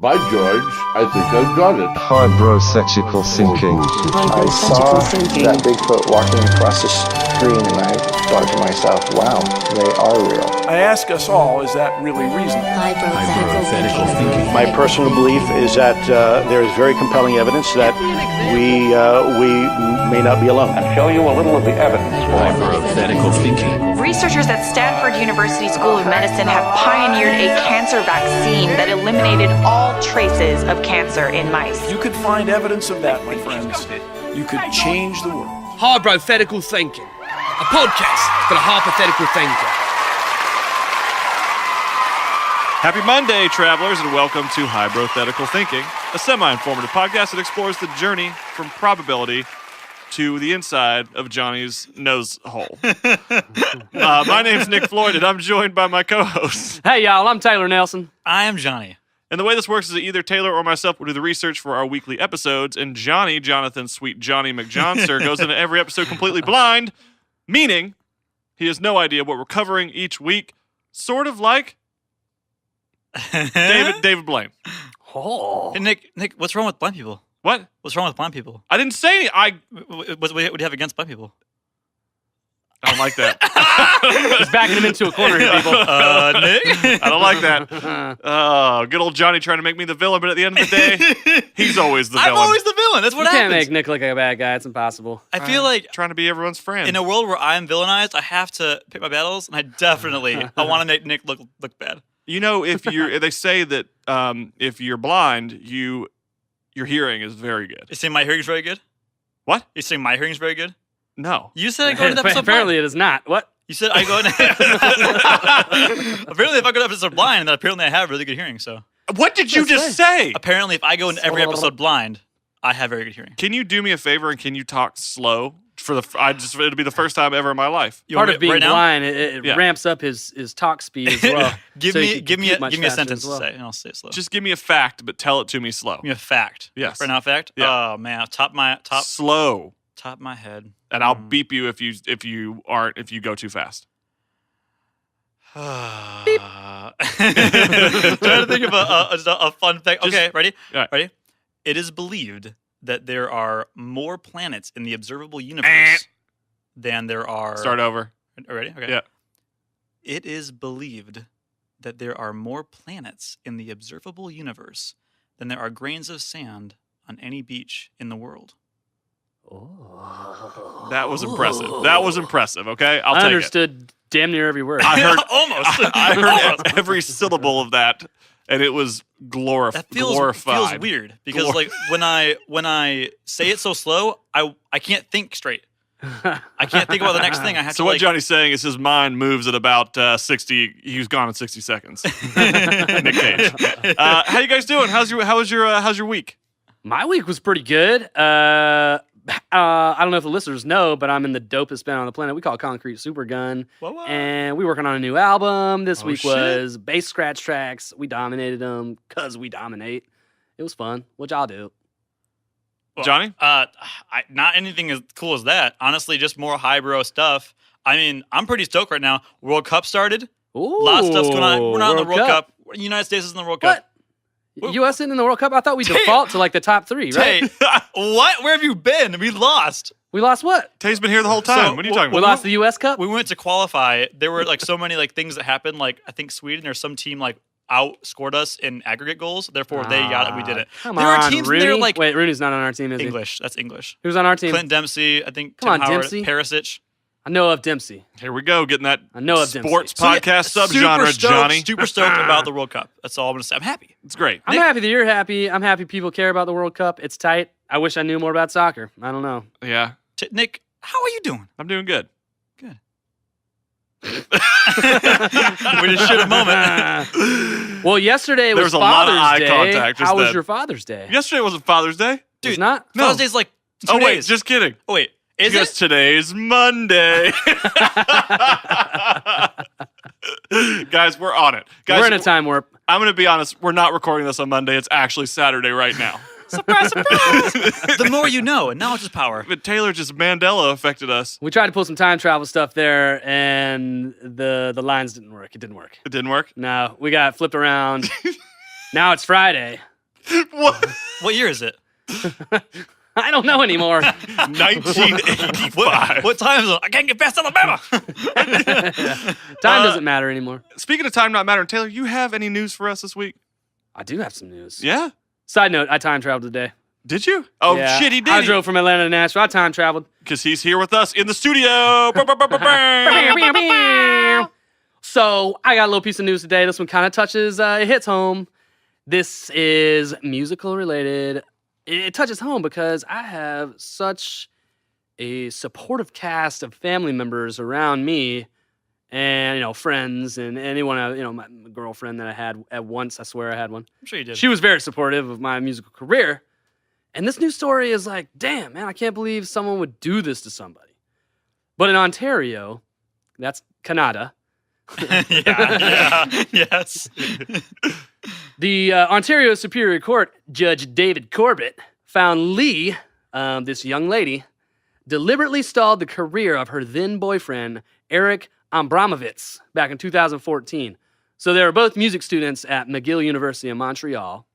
By George, I think I've got it. Hybrothetical Thinking. I saw that Bigfoot walking across the screen and I thought to myself, wow, they are real. I ask us all, is that really reasonable? Hybrothetical Thinking. My personal belief is that there is very compelling evidence that we may not be alone. And show you a little of the evidence. Hybrothetical Thinking. Researchers at Stanford University School of Medicine have pioneered a cancer vaccine that eliminated all traces of cancer in mice. You could find evidence of that, my friends. You could change the world. Hybrothetical Thinking, a podcast for the hypothetical thinker. Happy Monday, travelers, and welcome to Hybrothetical Thinking, a semi-informative podcast that explores the journey from probability to the inside of Johnny's nose hole. My name's Nick Floyd, and I'm joined by my co-host. Hey, y'all, I'm Taylor Nelson. I am Johnny. And the way this works is that either Taylor or myself will do the research for our weekly episodes, and Jonathan Sweet Johnny McJohnster, goes into every episode completely blind, meaning he has no idea what we're covering each week, sort of like David Blaine. Oh. Hey, Nick, what's wrong with blind people? What? What's wrong with blind people? I didn't say any. What do you have against blind people? I don't like that. Just backing him into a corner here, people. Nick? I don't like that. Good old Johnny trying to make me the villain, but at the end of the day, he's always the villain. I'm always the villain. That's what You happens. can't make Nick look like a bad guy. It's impossible. I feel like trying to be everyone's friend. in a world where I'm villainized, I have to pick my battles, and I want to make Nick look bad. You know, they say that if you're blind, your hearing is very good. You saying my hearing's very good? What? You saying my hearing's very good? No. You said I go into the episode Apparently blind. it is not. What? You said I go in. Apparently, if I go to episode blind, then apparently I have really good hearing. So what did you just say? Apparently, if I go into every episode blind, I have very good hearing. Can you do me a favor and can you talk slow it'll be the first time ever in my life. Part of being right now? blind, it ramps up his talk speed as well. give so me a sentence to say, and I'll say it slow. Just give me a fact, but tell it to me slow. Give me a fact. Yes. Right now, a fact. Yeah. Oh man, top slow. Top of my head. And I'll beep you if you go too fast. Beep. Trying to think of a fun fact. Okay, ready? Right. Ready? It is believed that there are more planets in the observable universe than there are. Start over. Ready? Okay. Yeah. It is believed that there are more planets in the observable universe than there are grains of sand on any beach in the world. Oh. That was impressive. Okay, I'll I take understood damn near every word. I heard almost. I heard every syllable of that, and it was glorified. That feels weird because like when I say it so slow, I can't think straight. I can't think about the next thing. I have to. So what Johnny's saying is his mind moves at about 60. He's gone in 60 seconds. Nick Cage. How you guys doing? How's your week? My week was pretty good. I don't know if the listeners know, but I'm in the dopest band on the planet. We call it Concrete Supergun. What? And we're working on a new album. This week shit. was bass scratch tracks. We dominated them because we dominate. It was fun. What y'all do? Well, Johnny? Not anything as cool as that. Honestly, just more highbrow stuff. I mean, I'm pretty stoked right now. World Cup started. Ooh, Lots of stuff's going on. We're not in the World Cup. United States is in the World Cup. What? U.S. isn't in the World Cup? I thought we default to like the top three, right? What? Where have you been? We lost. We lost what? Tay's been here the whole time. So, what are you talking We about? lost the U.S. Cup? We went to qualify. There were like so many like things that happened. Like I think Sweden or some team like outscored us in aggregate goals. Therefore, they got it. We did it. Come there on, were teams Rooney? there like Wait, Rooney's not on our team, is English. That's English. Who's on our team? Clint Dempsey. I think Come Tim on, Howard, Dempsey. Perisic. I know of Dempsey. Here we go, getting that I know of Dempsey. sports podcast subgenre, Johnny. Super stoked about the World Cup. That's all I'm going to say. I'm happy. It's great. I'm happy that you're happy. I'm happy people care about the World Cup. It's tight. I wish I knew more about soccer. I don't know. Yeah. Nick, how are you doing? I'm doing good. Good. We just shit a moment. Well, yesterday There was was a lot of Father's eye Day. contact just How was then. your Father's Day? Yesterday wasn't Father's Day. Dude, It's not? No. Father's Day's like 2 Wait, days. just kidding. Oh, wait. Is Because it? today's Monday. Guys, we're on it. Guys, We're in a time warp. I'm going to be honest. We're not recording this on Monday. It's actually Saturday right now. Surprise, surprise. The more you know, and knowledge is power. But Taylor just Mandela affected us. We tried to pull some time travel stuff there, and the lines didn't work. It didn't work. It didn't work. No, we got flipped around. Now it's Friday. What year is it? I don't know anymore. 1985. What time is it? I can't get past Alabama. Time doesn't matter anymore. Speaking of time not mattering, Taylor, you have any news for us this week? I do have some news. Yeah? Side note, I time traveled today. Did you? Oh, Yeah, shit, he did. I drove from Atlanta to Nashville. I time traveled. Because he's here with us in the studio. So I got a little piece of news today. This one kind of touches, it hits home. This is musical related. It touches home because I have such a supportive cast of family members around me and, friends and anyone, my girlfriend that I had at once. I swear I had one. I'm sure you did. She was very supportive of my musical career. And this news story is like, damn, man, I can't believe someone would do this to somebody. But in Ontario, that's Canada. Yes. The Ontario Superior Court Judge David Corbett found Lee, this young lady, deliberately stalled the career of her then boyfriend, Eric Abramovitz, back in 2014. So they were both music students at McGill University in Montreal.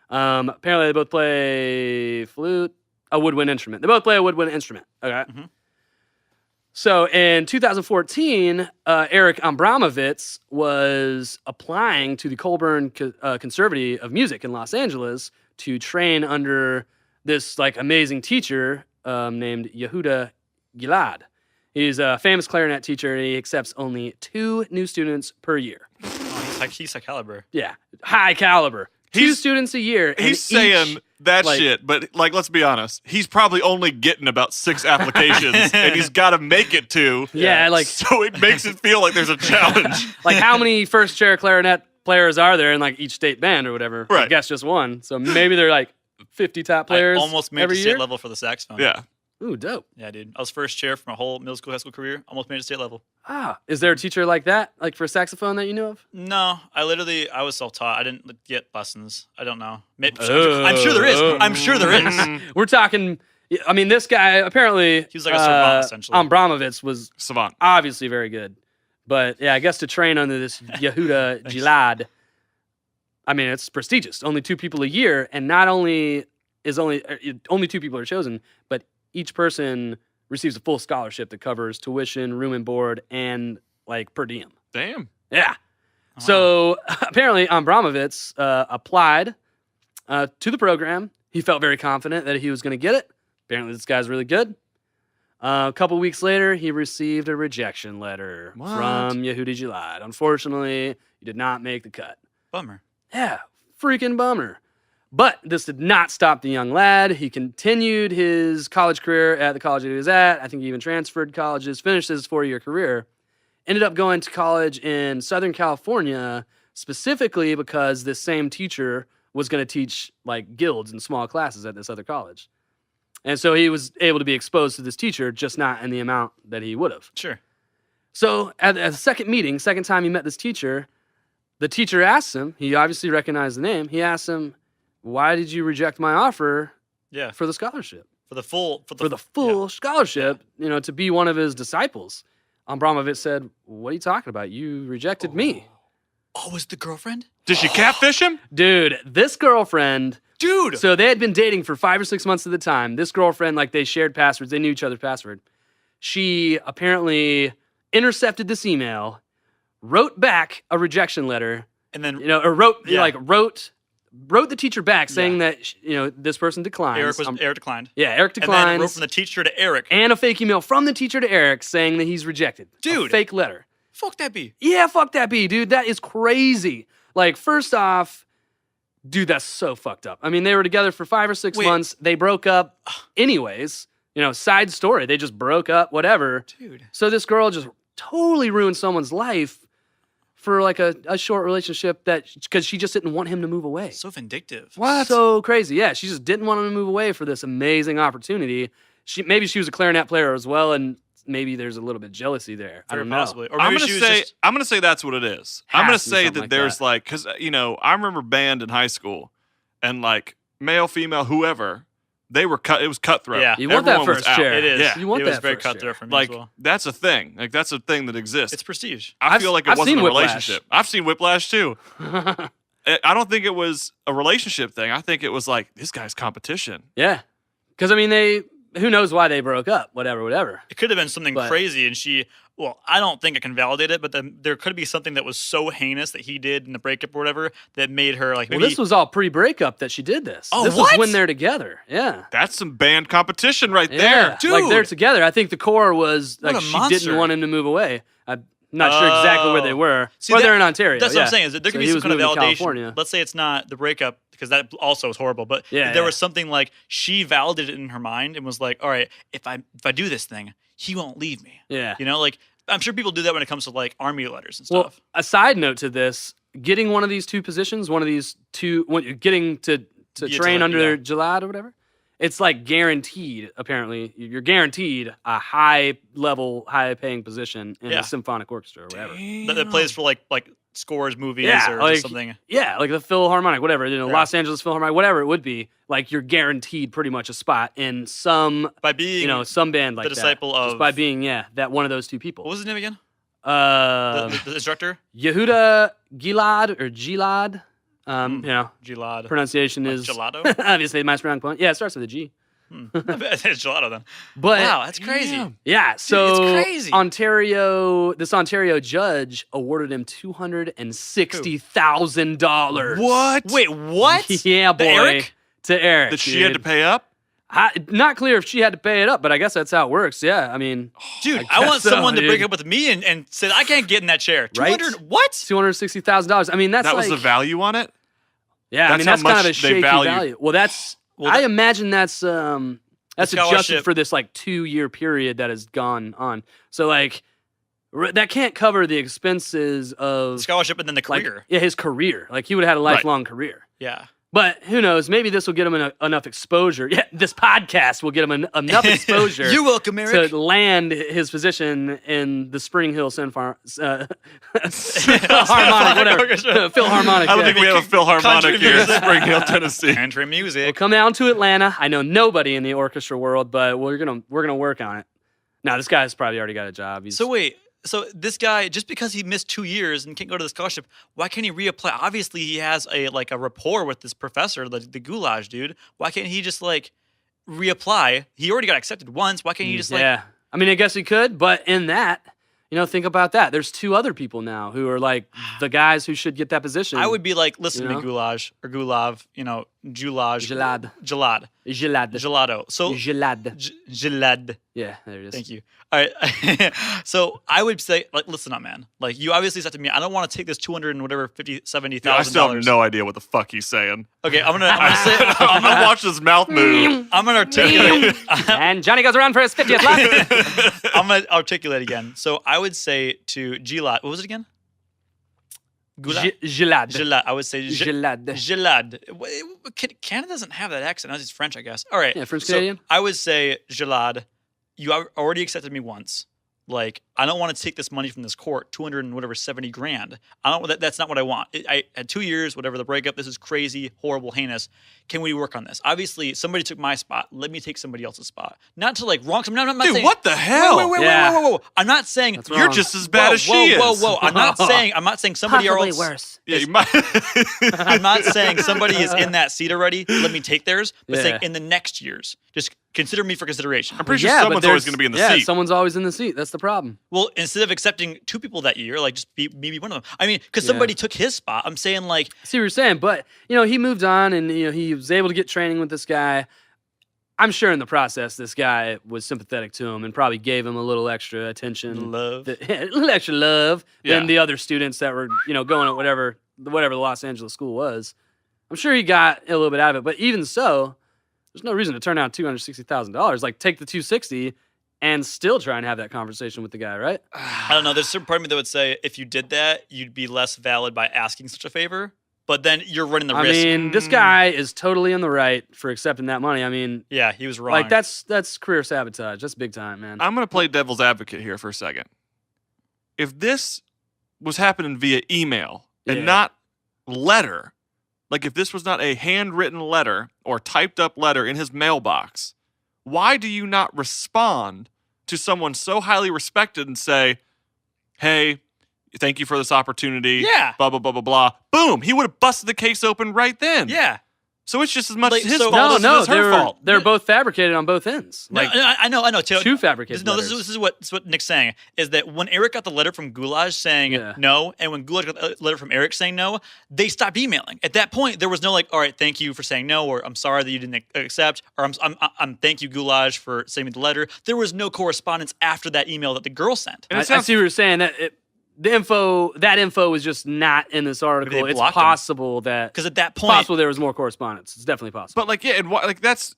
Apparently they both play flute, a woodwind instrument. They both play a woodwind instrument. Okay. Mm-hmm. So in 2014, Eric Abramovitz was applying to the Colburn Conservatory of Music in Los Angeles to train under this amazing teacher named Yehuda Gilad. He's a famous clarinet teacher, and he accepts only 2 new students per year. Oh, he's high caliber. Yeah, high caliber. 2 students a year. He's saying that shit, but let's be honest. He's probably only getting about 6 applications, and he's got to make it to. Yeah, so it makes it feel like there's a challenge. How many first chair clarinet players are there in each state band or whatever? Right. I guess just one. So maybe they're 50 top players. I almost made every the year? state level for the saxophone. Yeah. Ooh, dope. Yeah, dude. I was first chair for my whole middle school, high school career. Almost made it state level. Ah, is there a teacher like that, for saxophone that you know of? No, I was self-taught. I didn't get lessons. I don't know. I'm sure there is. I'm sure there is. We're talking. I mean, this guy apparently He was like a savant, essentially. Abramovitz was Savant. obviously very good, but yeah, I guess to train under this Yehuda Gilad, I mean, it's prestigious. Only 2 people a year, and not only is only 2 people are chosen, but each person receives a full scholarship that covers tuition, room and board, and per diem. Damn. Yeah. Oh, so apparently Abramovitz applied to the program. He felt very confident that he was going to get it. Apparently this guy's really good. A couple weeks later, he received a rejection letter from Yehudi Gilad. Unfortunately, he did not make the cut. Bummer. Yeah, freaking bummer. But this did not stop the young lad. He continued his college career at the college that he was at. I think he even transferred colleges, finished his 4-year career. Ended up going to college in Southern California, specifically because this same teacher was going to teach guilds and small classes at this other college. And so he was able to be exposed to this teacher, just not in the amount that he would have. Sure. So at the second time he met this teacher, the teacher asked him, he obviously recognized the name, he asked him, why did you reject my offer for the scholarship? For the full scholarship, to be one of his disciples. Abramovitz said, what are you talking about? You rejected me. Oh, was the girlfriend? Did she catfish him? Dude, this girlfriend. Dude! So they had been dating for 5 or 6 months at the time. This girlfriend, they shared passwords. They knew each other's password. She apparently intercepted this email, wrote back a rejection letter, and then, wrote the teacher back saying that this person declines. Eric declined. Yeah, Eric declines. And then wrote from the teacher to Eric. And a fake email from the teacher to Eric saying that he's rejected. Dude. A fake letter. Fuck that B. Yeah, fuck that B, dude. That is crazy. First off, dude, that's so fucked up. I mean, they were together for 5 or 6 months. They broke up anyways. Side story. They just broke up, whatever. Dude. So this girl just totally ruined someone's life for a short relationship because she just didn't want him to move away. So vindictive. What? So crazy. Yeah, she just didn't want him to move away for this amazing opportunity. Maybe she was a clarinet player as well, and maybe there's a little bit of jealousy there. I don't know. Possibly. Or maybe I'm gonna say that's what it is. I'm gonna say that there's because I remember band in high school, and male, female, whoever. They were cut. It was cutthroat. Yeah, you want that first chair. It is. Yeah. You want it that was very first cutthroat chair. for me as well. That's a thing. That's a thing that exists. It's prestige. I feel like it I've wasn't seen a Whiplash. relationship. I've seen Whiplash too. I don't think it was a relationship thing. I think it was like, this guy's competition. Yeah. Because, I mean, who knows why they broke up, whatever. It could have been something crazy, and I don't think I can validate it, but then there could be something that was so heinous that he did in the breakup or whatever that made her like. Maybe, well, this was all pre-breakup that she did this. Oh, this was when they're together. Yeah, that's some band competition right there, dude. Like they're together. I think the core was like she didn't want him to move away. I'm not sure exactly where they were. They're in Ontario. That's what I'm saying. Is that there could be some kind of validation. Let's say it's not the breakup, because that also is horrible. But if there was something like she validated it in her mind and was like, all right, if I do this thing, he won't leave me. Yeah. You know, like I'm sure people do that when it comes to like army letters and stuff. Well, a side note to this, getting one of these two positions, getting to train under Gilad or whatever, it's like guaranteed, apparently. You're guaranteed a high-level, high-paying position in a symphonic orchestra or whatever. That plays for like scores movies or like, something. Yeah, like the Philharmonic, whatever. Los Angeles Philharmonic, whatever it would be. Like you're guaranteed pretty much a spot in some by being some band like the disciple of just by being that one of those two people. What was his name again? The instructor? Yehuda Gilad or Gilad. Gilad. Pronunciation like is gelato. Obviously my strong point. Yeah, it starts with a G. It's gelato then. But wow, that's crazy. Yeah, so dude, it's crazy. This Ontario judge awarded him $260,000. What? Wait, what? Yeah, boy. Eric? To Eric. That she had to pay up? Not clear if she had to pay it up, but I guess that's how it works. Yeah, I mean, dude, I want someone to break up with me and say I can't get in that chair. Right? What? $260,000. I mean, that was the value on it. Yeah, that's kind of a shaky value. Well, I imagine that's adjusted for this like 2-year period that has gone on. So like that can't cover the expenses of the scholarship and then the career. Like, his career. Like he would have had a lifelong career. Yeah. But who knows? Maybe this will get him enough exposure. Yeah, this podcast will get him enough exposure. You're welcome, Eric. To land his position in the Spring Hill Philharmonic, whatever. Philharmonic. I don't think we have a Philharmonic here in Spring Hill, Tennessee. Country music. We'll come down to Atlanta. I know nobody in the orchestra world, but we're gonna work on it. Now, this guy's probably already got a job. So this guy, just because he missed 2 years and can't go to the scholarship, why can't he reapply? Obviously, he has a rapport with this professor, the goulash dude. Why can't he just reapply? He already got accepted once. Why can't he just I mean, I guess he could, but in that, think about that. There's 2 other people now who are like the guys who should get that position. I would be like, listen to me, goulash or gulav, Gilad. Gelato. So Gilad. Yeah, there it is. Thank you. All right. So I would say, listen up, man. You obviously said to me, I don't want to take this $270,000. I still have no idea what the fuck he's saying. Okay, I'm gonna watch his mouth move. I'm gonna articulate. And Johnny goes around for his 50th lap. I'm gonna articulate again. So I would say to Gilad, what was it again? Gilad. I would say Gilad. Canada doesn't have that accent. It's French, I guess. All right. Yeah, French Canadian. So I would say Gilad. You already accepted me once. I don't want to take this money from this court, $270,000. That's not what I want. I had 2 years, whatever the breakup. This is crazy, horrible, heinous. Can we work on this? Obviously, somebody took my spot. Let me take somebody else's spot. Not to wrong. I'm not Dude, saying, what the hell? Whoa. I'm not saying you're just as bad as she is. Whoa. I'm not saying somebody else. Worse. Yeah, you might. I'm not saying somebody is in that seat already. Let me take theirs. But saying in the next years, just consider me for consideration. I'm pretty sure someone's always going to be in the seat. Yeah, someone's always in the seat. That's the problem. Well, instead of accepting 2 people that year, just be maybe one of them. I mean, because somebody took his spot. I'm saying see what you're saying, but he moved on and he was able to get training with this guy. I'm sure in the process, this guy was sympathetic to him and probably gave him a little extra attention, love, a little extra love than the other students that were going at whatever the Los Angeles school was. I'm sure he got a little bit out of it, but even so, there's no reason to turn down $260,000. Take the $260,000 and still try and have that conversation with the guy, right? I don't know. There's a certain part of me that would say if you did that, you'd be less valid by asking such a favor. But then you're running the risk. I mean, this guy is totally in the right for accepting that money. I mean, yeah, he was wrong. That's career sabotage. That's big time, man. I'm going to play devil's advocate here for a second. If this was happening via email and not letter, if this was not a handwritten letter or typed up letter in his mailbox, why do you not respond to someone so highly respected and say, hey, Thank you for this opportunity. Yeah. Blah, blah, blah, blah, blah. Boom. He would have busted the case open right then. Yeah. So it's just as much Like, his so- fault as it is her fault. They're both fabricated on both ends. No, Like, I know. Taylor, two fabricated No, letters. this is what Nick's saying is that when Eric got the letter from Goulash saying no, and when Goulash got the letter from Eric saying no, they stopped emailing. At that point, there was no like, all right, thank you for saying no, or I'm sorry that you didn't accept, or I'm thank you Goulash for sending me the letter. There was no correspondence after that email that the girl sent. I see what you're saying. That info was just not in this article. It's possible that because at that point, possible there was more correspondence. It's definitely possible. But like, yeah, and like that's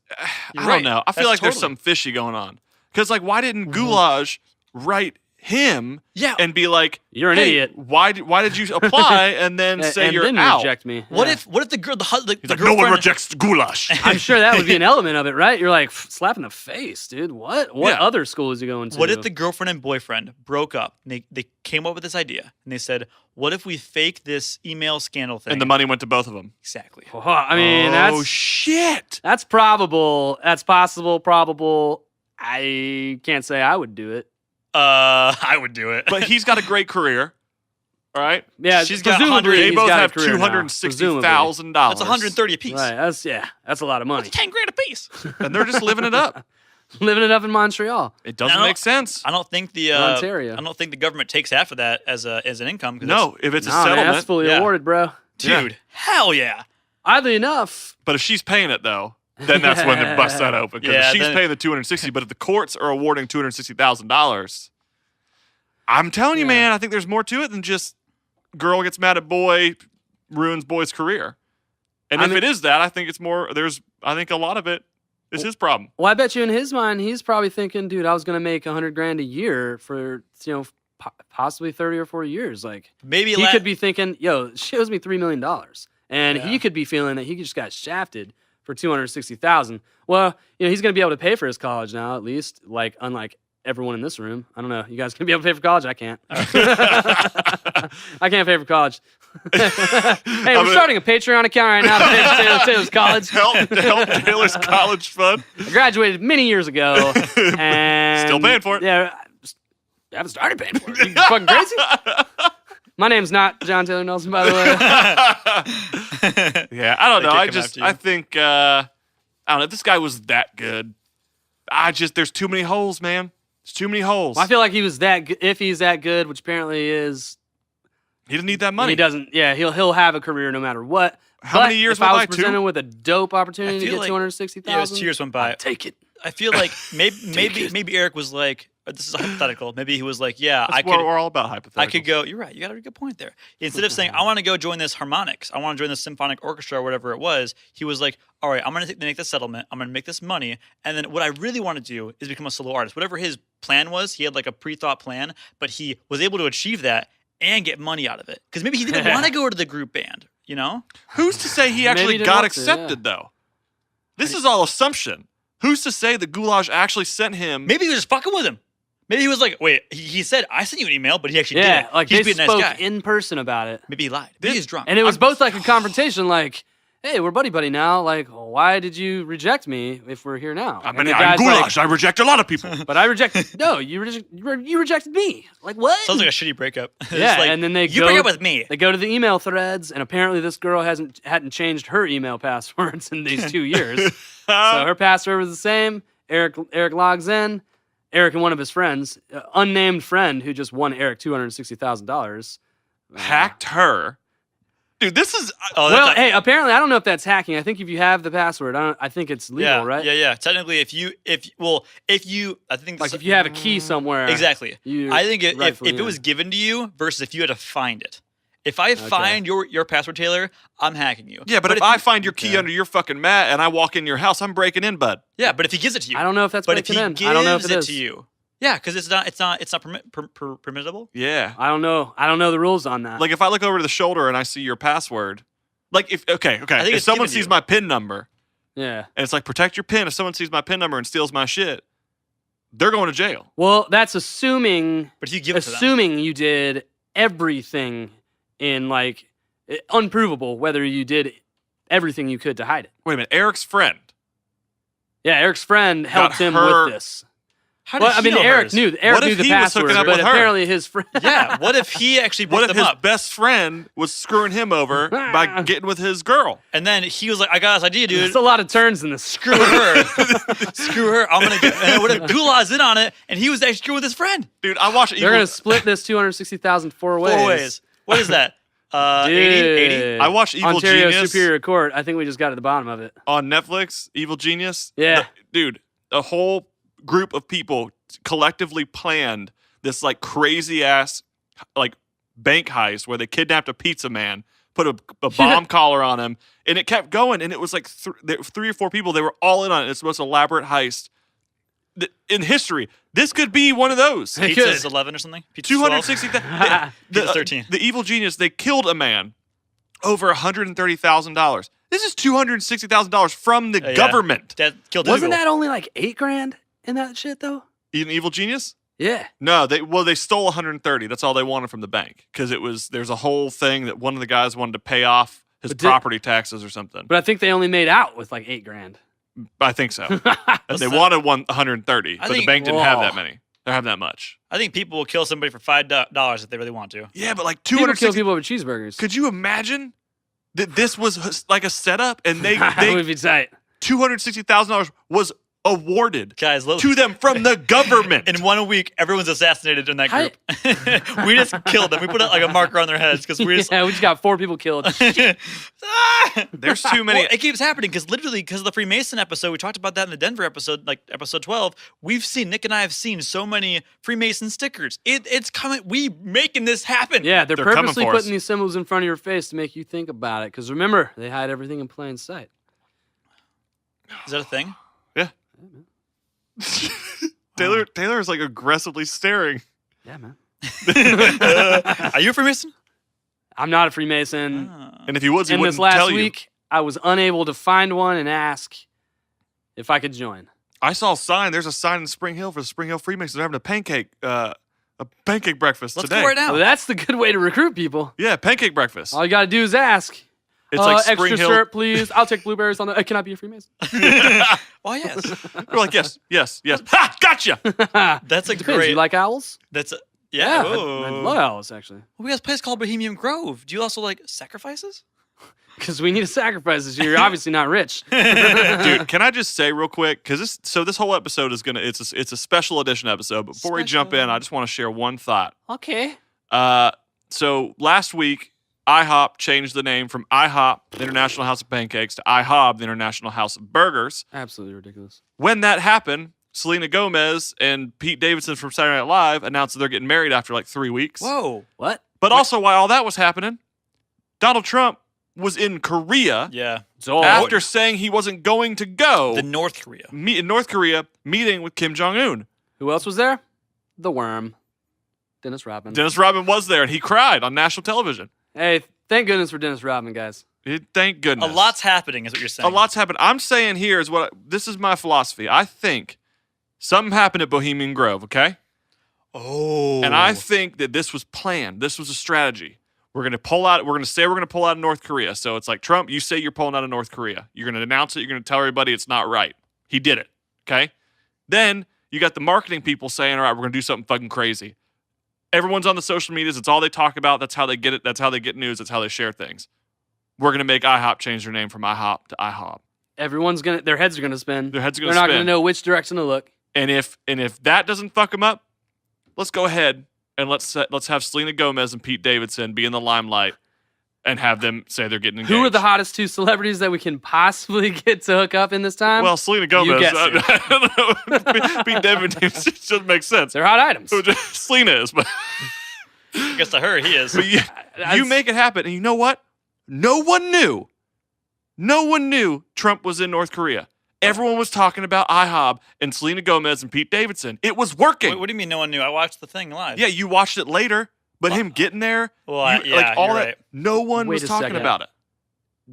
I don't know. I feel like there's something fishy going on. Because like, why didn't Goulash write him and be like, you're an idiot. Why did you apply and then say and you're then out? Reject me. What if the girl no one rejects Goulash? I'm sure that would be an element of it, right? You're like slap in the face, dude. What other school is he going to? What if the girlfriend and boyfriend broke up? And they came up with this idea and they said, what if we fake this email scandal thing? And the money went to both of them. Exactly. Oh, I mean, that's shit. That's probable. That's possible. Probable. I can't say I would do it. I would do it. But he's got a great career. All right. Yeah, she's got presumably They he's both got a have career now, $260,000. That's $130 apiece. Right. That's a lot of money. That's $10,000 apiece. And they're just living it up. Living it up in Montreal. It doesn't make sense. I don't think the Ontario. I don't think the government takes half of that as an income. No, if it's a settlement, man, that's fully awarded, bro. Dude, hell yeah. Oddly enough. But if she's paying it though, then that's when they bust that open. Because if she's then- paying the $260,000, but if the courts are awarding $260,000, I'm telling you, man, I think there's more to it than just girl gets mad at boy, ruins boy's career. And if it is that, I think it's more. I think a lot of it is his problem. Well, I bet you in his mind, he's probably thinking, dude, I was going to make $100,000 a year for possibly 30 or 40 years. Like maybe he could be thinking, yo, she owes me $3 million, and he could be feeling that he just got shafted for $260,000. Well, he's going to be able to pay for his college now, at least. Like unlike everyone in this room. I don't know. You guys gonna be able to pay for college? I can't. I can't pay for college. Hey, we're starting a Patreon account right now to pay for Taylor's college. help Taylor's college fund. I graduated many years ago, and still paying for it. Yeah, I haven't started paying for it. You fucking crazy? My name's not John Taylor Nelson, by the way. Yeah, I don't know. I think I don't know. This guy was that good. There's too many holes, man. There's too many holes. Well, I feel like he was that. If he's that good, which apparently he is, he doesn't need that money. He doesn't. Yeah, he'll have a career no matter what. How many years if went I by? was presented with a dope opportunity to get $260,000, yeah, 2 years went by. I'd take it. I feel like maybe Eric was like, this is hypothetical. Maybe he was like, yeah, we're all about hypotheticals. I could go. You're right. You got a good point there. Instead of saying, I want to go join this harmonics, I want to join this symphonic orchestra or whatever it was, he was like, all right, I'm going to make the settlement. I'm going to make this money. And then what I really want to do is become a solo artist. Whatever his plan was, he had like a pre-thought plan, but he was able to achieve that and get money out of it. Because maybe he didn't want to go to the group band, you know? Who's to say he actually got accepted, though? This is all assumption. Who's to say that Goulash actually sent him? Maybe he was just fucking with him. Maybe he was like, wait, he said, I sent you an email, but he actually yeah, didn't. like He's they being a spoke nice guy. in person about it. Maybe he lied. Maybe he's drunk. And it was both like a confrontation, like, hey, we're buddy-buddy now. Like, why did you reject me if we're here now? I'm Goulash. I reject a lot of people. But I rejected... No, you rejected me. Like, what? Sounds like a shitty breakup. Yeah, like, and then you break up with me. They go to the email threads, and apparently this girl hadn't changed her email passwords in these 2 years. So her password was the same. Eric logs in. Eric and one of his friends, unnamed friend who just won Eric $260,000, hacked her. Dude, this is hey. Apparently, I don't know if that's hacking. I think if you have the password, I think it's legal, right? Yeah. Technically, if you, I think like if you have a key somewhere, exactly. I think if it was given to you versus if you had to find it. If I find your password, Taylor, I'm hacking you. Yeah, but if I find your key under your fucking mat and I walk in your house, I'm breaking in, bud. Yeah, but if he gives it to you, I don't know if that's breaking in. I don't know if it is to you. Yeah, because it's not permissible. Yeah, I don't know the rules on that. Like if I look over to the shoulder and I see your password, like if if someone sees my PIN number, yeah, and it's like protect your PIN. If someone sees my PIN number and steals my shit, they're going to jail. Well, that's assuming. But if you give it to them, assuming you did everything in like unprovable whether you did everything you could to hide it. Wait a minute, Eric's friend. Yeah, Eric's friend helped him with this. How did Well, I he mean, know Eric hers? knew What the if he was hooking password, up but with her? apparently his friend. Yeah. What if he actually What brought if them his up? best friend was screwing him over by getting with his girl? And then he was like, I got this idea, dude. There's a lot of turns in this. Screw her. Screw her. I'm going to get. And what if Gulaw's in on it and he was actually screwing with his friend? Dude, I watched They're gonna split this 260,000 four ways. 4 ways. What is that? 80? I watched Evil Ontario Genius Superior Court. I think we just got to the bottom of it. on Netflix. Evil Genius. Yeah. Dude, a whole group of people collectively planned this like crazy ass like bank heist where they kidnapped a pizza man, put a bomb collar on him, and it kept going. And it was like 3 or 4 people. They were all in on it. It's the most elaborate heist in history. This could be one of those. Pizza's 11 or something? Pizza's 260,000. Pizza's 13. The Evil Genius, they killed a man over $130,000. This is $260,000 from the government. That killed Wasn't Dougal. that only like $8,000 in that shit though? In Evil Genius? Yeah. No, they stole 130. That's all they wanted from the bank because there's a whole thing that one of the guys wanted to pay off his property taxes or something. But I think they only made out with like $8,000. I think so. They wanted 130, but the think- bank didn't have Whoa. that many. They have that much. I think people will kill somebody for $5 if they really want to. Yeah, but like People kill 260. people over cheeseburgers. Could you imagine that this was like a setup and That would be tight. $260,000 was awarded Guys, to them from the government? in 1 week, everyone's assassinated in that group. We just killed them. We put like a marker on their heads because we just. Yeah, we just got 4 people killed. There's too many. Well, it keeps happening because literally, because of the Freemason episode, we talked about that in the Denver episode, like episode 12. Nick and I have seen so many Freemason stickers. It's coming. We making this happen. Yeah, they're coming purposely for us. putting these symbols in front of your face to make you think about it. Because remember, they hide everything in plain sight. Is that a thing? Yeah. Taylor is like aggressively staring. Yeah, man. Are you a Freemason? I'm not a Freemason. And if he was, he In wouldn't this last tell you. week, I was unable to find one and ask if I could join. I saw a sign. There's a sign in Spring Hill for the Spring Hill Freemasons. They're having a pancake breakfast Let's today. go right now. Well, that's the good way to recruit people. Yeah, pancake breakfast. All you got to do is ask. It's like extra Spring Hill. syrup, please. I'll take blueberries on the. Can I be a Freemason? Oh yes, We're like, yes. Ha! Gotcha! that's a Depends. great. You like owls? That's a Yeah, yeah. I love owls actually. We have a place called Bohemian Grove. Do you also like sacrifices? Because we need a sacrifice this year. You're obviously not rich. Dude, can I just say real quick? Because this whole episode is it's a special edition episode. But before we jump in, I just want to share one thought. Okay. So last week, IHOP changed the name from IHOP, the International House of Pancakes, to IHOB, the International House of Burgers. Absolutely ridiculous. When that happened, Selena Gomez and Pete Davidson from Saturday Night Live announced that they're getting married after like 3 weeks. Whoa. What? But also, while all that was happening, Donald Trump was in Korea Yeah. after saying he wasn't going to go The North Korea. in North Korea meeting with Kim Jong-un. Who else was there? The Worm. Dennis Rodman. Dennis Rodman was there, and he cried on national television. Hey, thank goodness for Dennis Rodman, guys. Thank goodness. A lot's happening, is what you're saying. A lot's happened. I'm saying here is this is my philosophy. I think something happened at Bohemian Grove, okay? Oh. And I think that this was planned. This was a strategy. We're going to pull out. We're going to say we're going to pull out of North Korea. So it's like, Trump, you say you're pulling out of North Korea. You're going to announce it. You're going to tell everybody it's not right. He did it, okay? Then you got the marketing people saying, all right, we're going to do something fucking crazy. Everyone's on the social medias. It's all they talk about. That's how they get it. That's how they get news. That's how they share things. We're going to make IHOP change their name from IHOP to IHOB. Their heads are gonna spin. Their heads are gonna They're not spin. gonna know which direction to look. And if that doesn't fuck them up, let's go ahead and let's have Selena Gomez and Pete Davidson be in the limelight and have them say they're getting engaged. Who are the hottest 2 celebrities that we can possibly get to hook up in this time? Well, Selena Gomez. guessed I don't know. Pete Davidson doesn't make sense. They're hot items. Selena is, but I guess to her, he is. But you make it happen. And you know what? No one knew Trump was in North Korea. Everyone was talking about IHOB and Selena Gomez and Pete Davidson. It was working. What do you mean no one knew? I watched the thing live. Yeah, you watched it later, but him getting there, Well, you- like all you're that, right. no one Wait was a talking second. about it.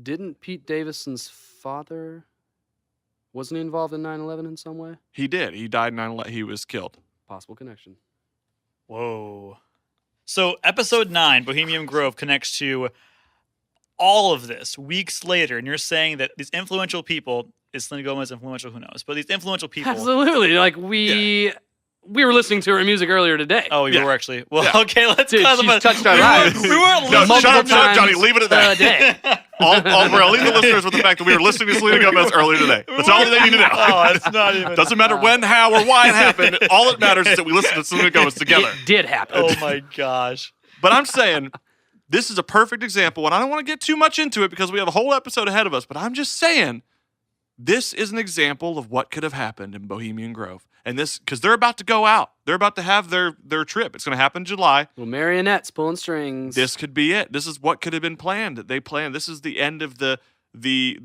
Didn't Pete Davidson's father, wasn't he involved in 9/11 in some way? He did. He died in 9/11. He was killed. Possible connection. Whoa. So episode 9, Bohemian Grove, connects to all of this weeks later, and you're saying that these influential people, is Selena Gomez influential? Who knows? But these influential people. Absolutely. Like we We were listening to her music earlier today. Oh, you Yeah. were actually. Well, Yeah. okay, let's Dude, kind she's of touched our lives. We weren't No, listening. shut up, times Johnny. Leave it at that. a day. I'll leave the listeners with the fact that we were listening to Selena Gomez earlier today. That's all they need to know. Oh, it's not even. Doesn't matter when, how, or why it happened. All that matters is that we listened to Selena Gomez together. It did happen. Oh my gosh. But I'm saying this is a perfect example, and I don't want to get too much into it because we have a whole episode ahead of us, but I'm just saying this is an example of what could have happened in Bohemian Grove. And this, because they're about to go out. They're about to have their trip. It's going to happen in July. Well, marionettes pulling strings. This could be it. This is what could have been planned. They planned. This is the end of the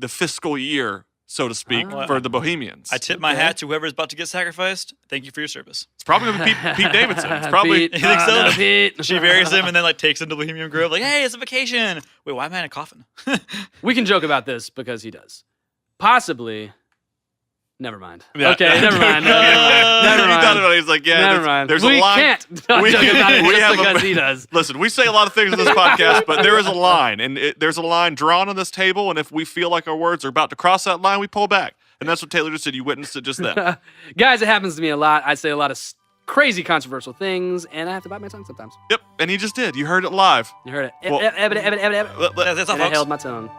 fiscal year, so to speak, for the Bohemians. I tip my hat to whoever's about to get sacrificed. Thank you for your service. It's probably going to be Pete Davidson. It's probably. Pete. You think so? No, Pete. She buries him and then like takes him to Bohemian Grove. Like, hey, it's a vacation. Wait, why am I in a coffin? We can joke about this because he does. Possibly. Never mind. Yeah. Okay, never mind. He Never thought mind. about it. He's like, yeah, Never mind. there's We a line. can't joke about it we just have because he does. Listen, we say a lot of things in this podcast, but there is a line, and there's a line drawn on this table, and if we feel like our words are about to cross that line, we pull back. And that's what Taylor just did. You witnessed it just then. Guys, it happens to me a lot. I say a lot of crazy controversial things, and I have to bite my tongue sometimes. Yep, and he just did. You heard it live. You heard it. Well- That's That's all, and I folks. held my tongue.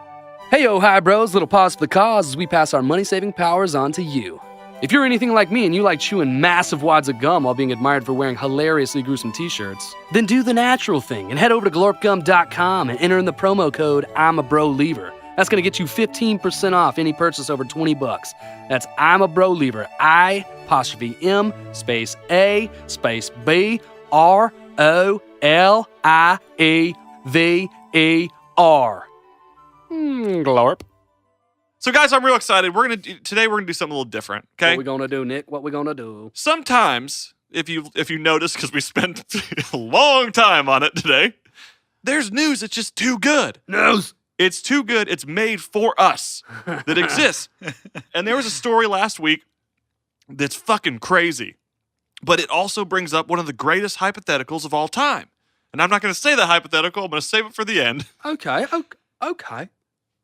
Hey, yo, hi, bros. Little pause for the cause as we pass our money-saving powers on to you. If you're anything like me and you like chewing massive wads of gum while being admired for wearing hilariously gruesome t-shirts, then do the natural thing and head over to glorpgum.com and enter in the promo code I'm a Bro Lever. That's going to get you 15% off any purchase over $20. That's I'm a Bro Lever. I''M space A space B R O L I E V E R. Glorp. So, guys, I'm real excited. Today we're gonna do something a little different. Okay. What we gonna do, Nick? What we gonna do? Sometimes, if you notice, because we spent a long time on it today, there's news that's just too good. News. It's too good. It's made for us that exists. And there was a story last week that's fucking crazy, but it also brings up one of the greatest hypotheticals of all time. And I'm not going to say that hypothetical. I'm going to save it for the end. Okay.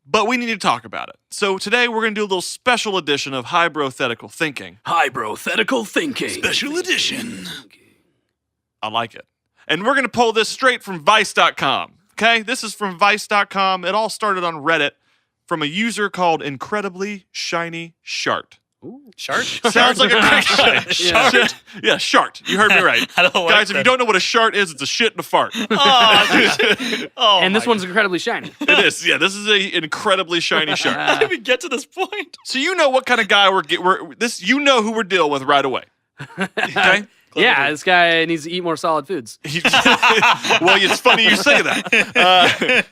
But we need to talk about it. So today we're going to do a little special edition of Hybrothetical Thinking. Hybrothetical Thinking. Special edition. I like it. And we're going to pull this straight from Vice.com. Okay? This is from Vice.com. It all started on Reddit from a user called Incredibly Shiny Shart. Shart? Sounds like a great shart. Yeah, shart. You heard me right. I don't like Guys, if that. you don't know what a shart is, it's a shit and a fart. Oh, And this my one's incredibly shiny. It is. Yeah, this is an incredibly shiny shart. How did we get to this point? So you know what kind of guy you know who we're dealing with right away. Okay? Yeah, this guy needs to eat more solid foods. Well, it's funny you say that.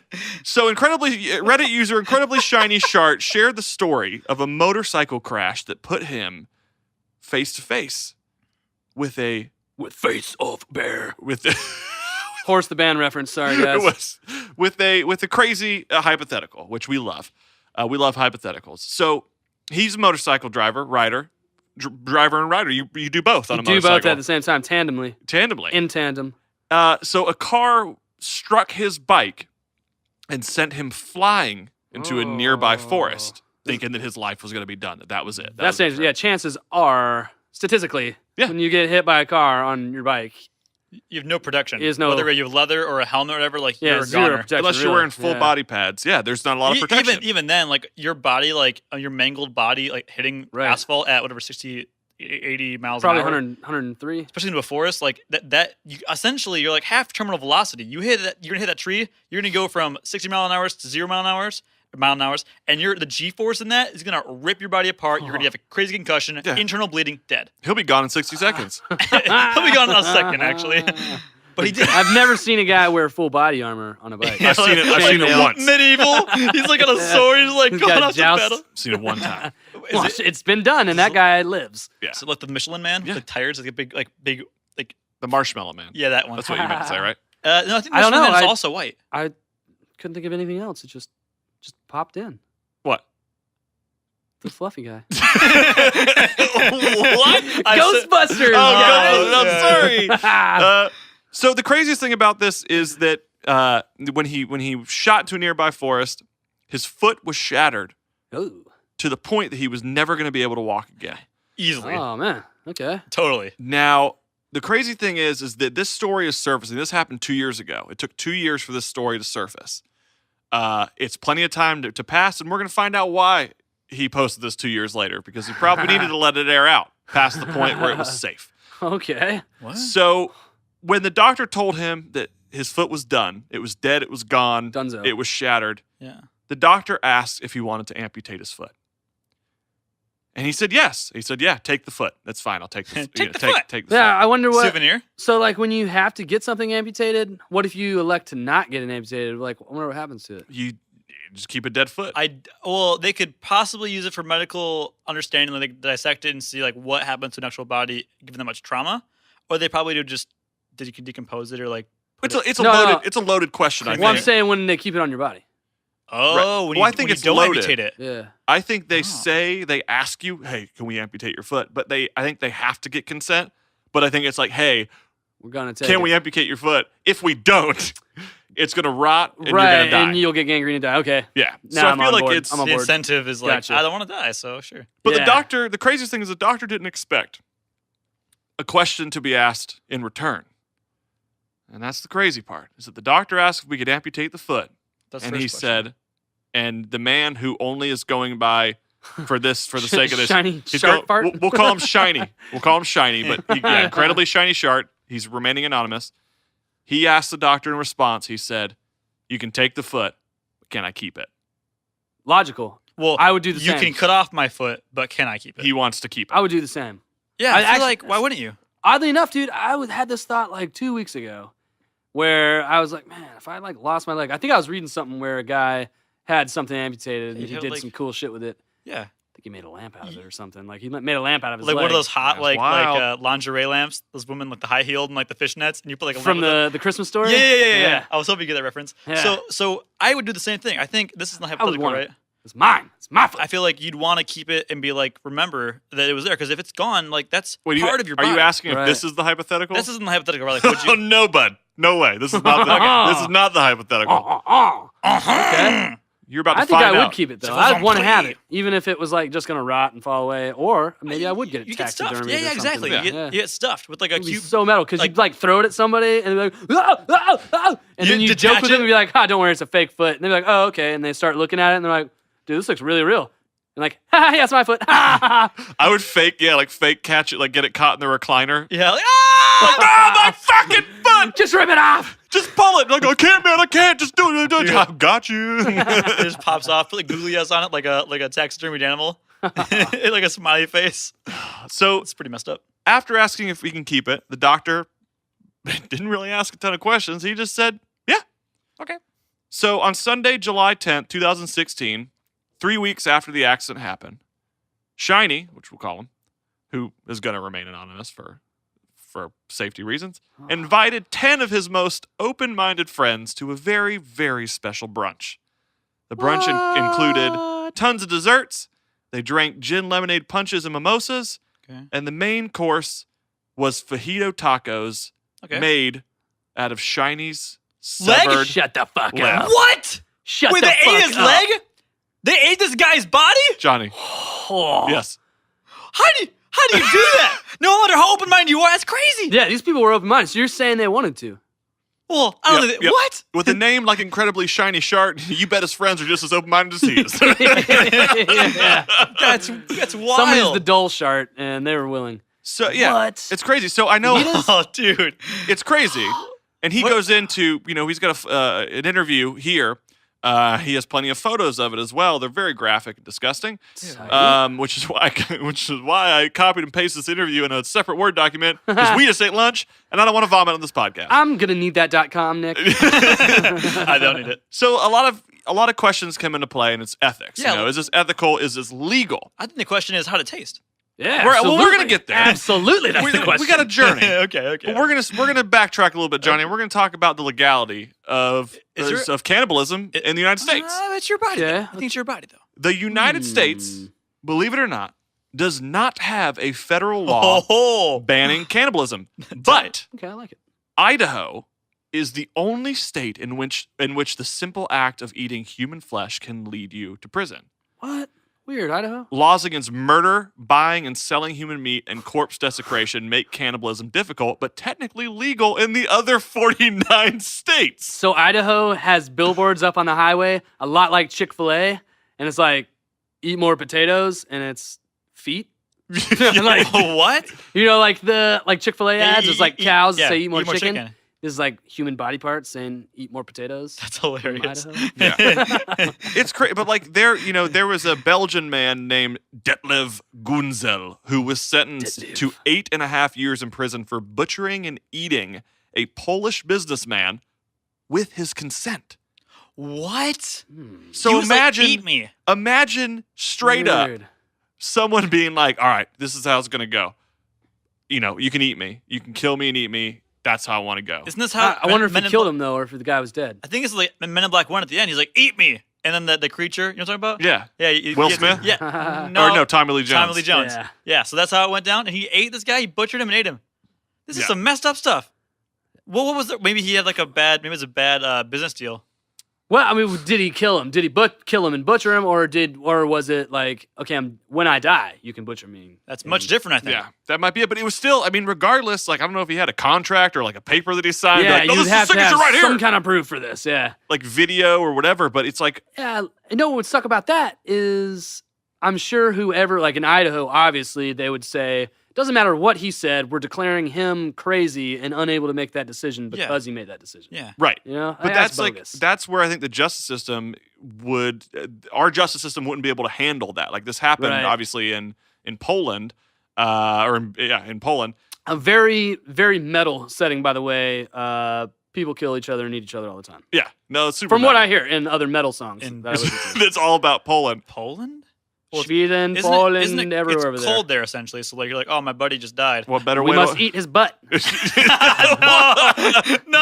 So Reddit user Incredibly Shiny Shart shared the story of a motorcycle crash that put him face to face with Face off bear. with Horse the band reference. Sorry, guys. with a crazy hypothetical, which we love. We love hypotheticals. So he's a motorcycle driver and rider. You do both on a Do motorcycle. both at the same time, tandemly. In tandem. So a car struck his bike and sent him flying into a nearby forest, thinking that his life was going to be done. That was it. That's dangerous. Yeah, chances are, statistically, when you get hit by a car on your bike, You have no protection. Is no- Whether you have leather or a helmet or whatever, like yeah, you're a zero goner. protection. Unless you're really. wearing full body pads. Yeah, there's not a lot of protection. Even then, like your body, like your mangled body, like hitting asphalt at whatever 60, 80 miles Probably an hour. 103. Especially into a forest, like that you, essentially you're like half terminal velocity. You're gonna hit that tree. You're gonna go from 60 mile an hour to 0 mile an hour, and the G-force in that is gonna rip your body apart. You're gonna have a crazy concussion, internal bleeding, dead. He'll be gone in 60 seconds. He'll be gone in a second, actually. But he did. I've never seen a guy wear full body armor on a bike. I've seen it once. Medieval. He's like on a sword. He's like He's going got off the joust. pedal. I've seen it one time. Well, it's been done, and that guy lives. Yeah. So like the Michelin Man, with the tires, like a big, like The Marshmallow Man. yeah, that one. That's what you meant to say, right? No, I think I don't Michelin know. Man is also white. I couldn't think of anything else. It just popped in. What? The fluffy guy. What? Ghostbusters. Oh, guys. I'm sorry. So the craziest thing about this is that when he shot to a nearby forest, his foot was shattered Ooh. to the point that he was never going to be able to walk again. Easily. Oh man. Okay. Totally. Now, the crazy thing is that this story is surfacing. This happened 2 years ago. It took 2 years for this story to surface. It's plenty of time to pass, and we're going to find out why he posted this 2 years later, because he probably needed to let it air out past the point where it was safe. Okay. What? So when the doctor told him that his foot was done, it was dead, it was gone, Dunzo. it was shattered, Yeah. the doctor asked if he wanted to amputate his foot. And he said yes. He said, yeah, take the foot. That's fine. I'll take the foot. Take the foot. Take the Yeah, foot. I wonder what. Souvenir? So, like, when you have to get something amputated, what if you elect to not get it amputated? Like, I wonder what happens to it. You just keep a dead foot. Well, they could possibly use it for medical understanding, like dissect it and see like what happens to an actual body given that much trauma, or they probably do just decompose it or like. It's a No. loaded question. I Well, I'm think. saying when they keep it on your body. Oh, Right. I think when it's you don't loaded. amputate it. Yeah. I think they ask you, hey, can we amputate your foot? But I think they have to get consent. But I think it's like, hey, We're going to take can it. we amputate your foot? If we don't, it's gonna rot and right, you're gonna die. and you'll get gangrene and die. Okay. Yeah. Now So I I'm feel on like board. it's I'm on The board. incentive is like, Gotcha. I don't want to die, so sure. But Yeah. the craziest thing is the doctor didn't expect a question to be asked in return. And that's the crazy part, is that the doctor asked if we could amputate the foot. That's the And first he question. said, and the man who only is going by for the sake of this. Shiny he's shark fart? We'll call him Shiny. We'll call him Shiny, but incredibly shiny shark. He's remaining anonymous. He asked the doctor in response, he said, you can take the foot, but can I keep it? Logical. Well, I would do the You same. can cut off my foot, but can I keep it? He wants to keep it. I would do the same. Yeah, I I feel actually- like, why wouldn't you? Oddly enough, dude, had this thought like 2 weeks ago where I was like, man, if I like lost my leg, I think I was reading something where a guy had something amputated and He'd he have, did like- some cool shit with it. Yeah. I think he made a lamp out of it or something. Like he made a lamp out of his Like leg. one of those hot, That's wild. lingerie lamps. Those women, like the high heeled and like the fishnets, and you put like a from lamp with the Christmas it. story. Yeah. I was hoping you get that reference. Yeah. So I would do the same thing. I think this is not I would hypothetical, want right? it. It's mine. It's my foot. I feel like you'd want to keep it and be like, remember that it was there, because if it's gone, like that's Wait, part of your are body. you asking Right. if this is the hypothetical? This isn't the hypothetical. Right? Like, would Oh you? no, bud. No way. This is not the this is not the hypothetical. Okay. You're about to I think find I out. would keep it though. So if it's I'd on want to have plate. it, even if it was like just gonna rot and fall away, or maybe I would get it You get stuffed. taxidermied. Yeah, or yeah, exactly. something. You get stuffed with like a It'd be cute. so metal because like- you'd like throw it at somebody and they'd be like, "Ah, ah, ah," and You then you joke detach with it? them and be like, don't worry, it's a fake foot. And they're like, oh, okay. And they start looking at it and they're like, dude, this looks really real. And like, yeah, it's my foot. I would fake catch it, like get it caught in the recliner. Yeah. Like, My fucking foot! Just rip it off. Just pull it. Like, I can't, man. I can't. Just do it. I got you. it just pops off. Put like googly eyes on it, like a taxidermied animal, like a smiley face. So It's pretty messed up. after asking if we can keep it, the doctor didn't really ask a ton of questions. He just said, yeah. Okay. So on Sunday, July 10th, 2016, 3 weeks after the accident happened, Shiny, which we'll call him, who is going to remain anonymous for safety reasons, invited 10 of his most open-minded friends to a very, very special brunch. The brunch included tons of desserts. They drank gin lemonade punches and mimosas. Okay. And the main course was fajito tacos Okay. made out of Shiny's Leg? severed Shut the fuck leg. up. What? Shut Wait, the they fuck ate his up. leg? They ate this guy's body? Johnny. Oh. Yes. How do you do that? No matter how open-minded you are, that's crazy. Yeah, these people were open-minded. So you're saying they wanted to. Well, I don't Yep, think yep. what? With a name like Incredibly Shiny Shark, you bet his friends are just as open-minded as he is. Yeah. That's wild. Somebody's the dull shart, and they were willing. So, yeah. What? It's crazy. So, I know Oh, dude. it's crazy. And he goes into, he's got an interview here. He has plenty of photos of it as well. They're very graphic and disgusting, which is why I copied and pasted this interview in a separate Word document because we just ate lunch, and I don't want to vomit on this podcast. I'm gonna need that.com, Nick. I don't need it. So a lot of questions come into play, and it's ethics. Yeah. Is this ethical? Is this legal? I think the question is how to taste. Yeah, We're absolutely. gonna get there. Absolutely, that's the question. We got a journey. okay. But we're gonna backtrack a little bit, Johnny. And we're gonna talk about the legality of cannibalism in the United States. It's your body. Okay. Though. I think it's your body, though. The United States, believe it or not, does not have a federal law Oh, banning cannibalism. But Okay, I like it. Idaho is the only state in which the simple act of eating human flesh can lead you to prison. What? Weird, Idaho. Laws against murder, buying and selling human meat, and corpse desecration make cannibalism difficult, but technically legal in the other 49 states. So Idaho has billboards up on the highway, a lot like Chick-fil-A, and it's like, eat more potatoes, and it's feet. Like, what? You know, like Chick-fil-A ads, it's like cows that say eat more chicken. chicken. This is like human body parts saying eat more potatoes. That's hilarious. Yeah. It's crazy, but like there was a Belgian man named Detlev Gunzel who was sentenced to 8.5 years in prison for butchering and eating a Polish businessman with his consent. What? So He was imagine, like, eat me. imagine straight up Weird. someone being like, all right, this is how it's going to go. You can eat me. You can kill me and eat me. That's how I want to go. Isn't this how? I wonder if Men he in killed him though, or if the guy was dead. I think it's like Men in Black 1 at the end. He's like, eat me. And then the creature, you know what I'm talking about? Yeah. Yeah. Will Smith? Yeah. No, Tommy Lee Jones. Tommy Lee Jones. Yeah. Yeah. So that's how it went down. And he ate this guy. He butchered him and ate him. This is some messed up stuff. What was it? Maybe he had like maybe it was a bad business deal. Well, I mean, did he kill him? Did he kill him and butcher him, or was it like, okay, when I die, you can butcher me? That's much different, I think. Yeah, that might be it. But it was still, I mean, regardless, like, I don't know if he had a contract or like a paper that he signed. Yeah, like, no, you'd this have is to signature have right some here. kind of proof for this. Yeah, Like video or whatever. But it's like, yeah. You know what would suck about that is, I'm sure whoever, like in Idaho, obviously they would say, doesn't matter what he said, we're declaring him crazy and unable to make that decision because he made that decision. Yeah. right. You know, But that's that's bogus. that's where I think the justice system our justice system wouldn't be able to handle that. Like this happened, Right. obviously, in Poland, in Poland. A very, very metal setting, by the way. People kill each other and eat each other all the time. Yeah, no, it's super. From what metal. I hear in other metal songs In- that I listen to. It's all about Poland. Poland? Sweden, Isn't Poland, isn't everywhere it's over there. cold there, essentially. So like you're like, oh, my buddy just died. What better We way? must eat his butt. no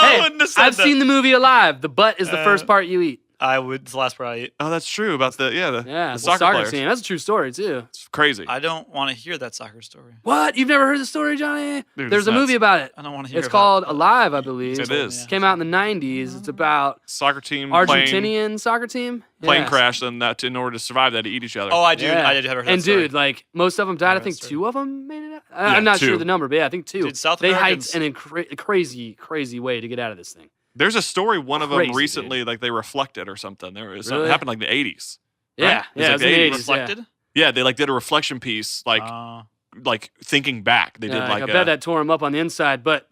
Hey, one said I've that. seen the movie Alive. The butt is the first part you eat. It's the last part I eat. Oh, that's true about the Yeah, the the soccer, soccer players. team. That's a true story too. It's crazy. I don't want to hear that soccer story. What? You've never heard the story, Johnny? Dude, There's it's a nuts. movie about it. I don't want to hear It's about called it. Alive, I believe. It is. Came out in the 90s. It's about Soccer team Argentinian soccer team. plane Yeah. crash, and that in order to survive, they had to eat each other. Oh, I do. Yeah. I did have heard that And story. dude, like most of them died. I think story. 2 of them made it out. Yeah, I'm not 2. sure the number, but yeah, I think 2. Dude, South they Americans- hiked a crazy, crazy way to get out of this thing. There's a story. One of them Crazy, recently, like they reflected or something. There was something Really? happened like the 80s. Yeah, Right? yeah, it was like in the 80s. 80s. Reflected? Yeah, they like did a reflection piece, like thinking back. They Yeah, did I like bet that tore him up on the inside, but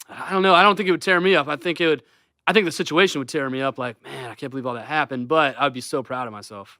I don't know. I don't think it would tear me up. I think the situation would tear me up. Like, man, I can't believe all that happened. But I'd be so proud of myself,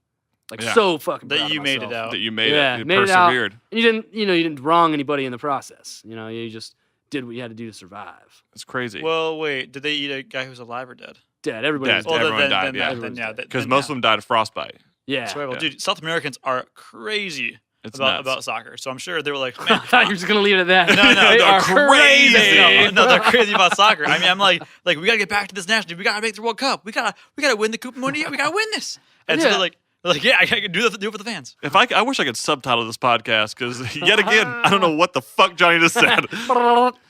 like Yeah. so fucking That proud you of made myself. it out. that you made Yeah, it. You made it out. persevered. And you didn't wrong anybody in the process. You know, you just did what you had to do to survive. It's crazy. Well, wait. Did they eat a guy who's alive or dead? Dead. Everybody Dead. was Well, dead. Everyone died, then, yeah. then, yeah. Because most of them died of frostbite. Yeah. Survival. Yeah. Dude, South Americans are crazy It's about nuts. soccer. So I'm sure they were like, I man, thought you were just gonna leave it at that. No, They they're are crazy. no, they're crazy about soccer. I mean, I'm like we gotta get back to this national. We gotta make the World Cup. We gotta win the Copa Mundial. We gotta win this. And so Yeah. they're like, yeah, I can do it for the fans. If I wish I could subtitle this podcast because yet again I don't know what the fuck Johnny just said.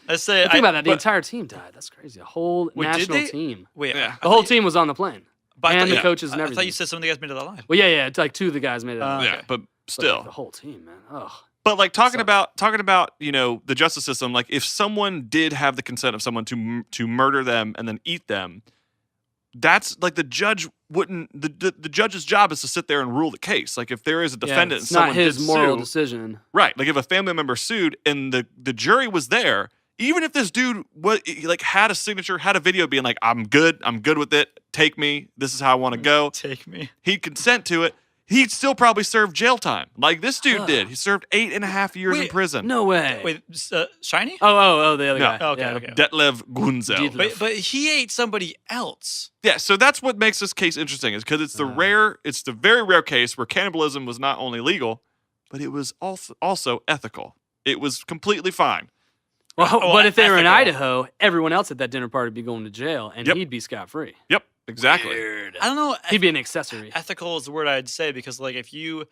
Let's say Think about that. The entire team died. That's crazy. A whole Wait, did national they? team. Wait, Yeah. The whole team was on the plane. but I and thought the you- coaches and I everything. thought you said some of the guys made it alive. Well, yeah. It's like 2 of the guys made it. out. Yeah, Okay. but But, still. like, the whole team, man. Ugh. But like talking about the justice system, like if someone did have the consent of someone to murder them and then eat them, that's like the judge wouldn't. The judge's job is to sit there and rule the case. Like if there is a defendant, it's and someone not his did moral sue, decision. right? Like if a family member sued and the jury was there, even if this dude had a signature, had a video being like, I'm good with it. Take me. This is how I want to go. Take me. He'd consent to it. He'd still probably serve jail time, like this dude did. He served 8.5 years in Wait, prison. No way. Wait, Shiny? Oh, the other No. guy. Okay, Yeah. okay. Detlev Gunzel. Detlev. But he ate somebody else. Yeah, so that's what makes this case interesting, is because it's the very rare case where cannibalism was not only legal, but it was also ethical. It was completely fine. Well, Oh, but if they were in ethical. Idaho, everyone else at that dinner party would be going to jail, and Yep. he'd be scot free. Yep, exactly. I don't know. He'd be an accessory. Ethical is the word I'd say because like if you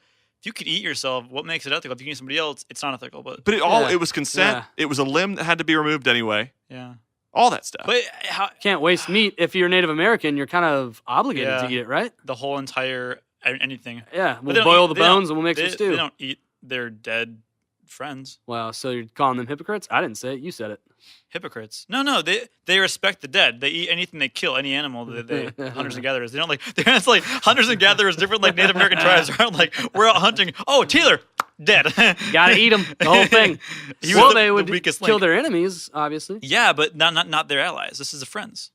could eat yourself, what makes it ethical? If you can eat somebody else, it's not ethical. But But Yeah. it was consent. Yeah. It was a limb that had to be removed anyway. yeah. All that stuff. But how Can't waste meat. If you're Native American, you're kind of obligated Yeah. to eat it, right? the whole entire anything. Yeah, But we'll they don't boil eat- the they don't- bones and we'll make some They stew. don't eat their dead friends. Wow, so you're calling them hypocrites? I didn't say it. You said it. Hypocrites. No, they respect the dead. They eat anything they kill, any animal that they hunters and gatherers. They don't like. It's like hunters and gatherers, different like Native American tribes aren't like we're out hunting. Oh, Taylor, dead. Gotta eat them. The whole thing. He was Well, the- they the would weakest kill link. their enemies, obviously. Yeah, but not their allies. This is the friends.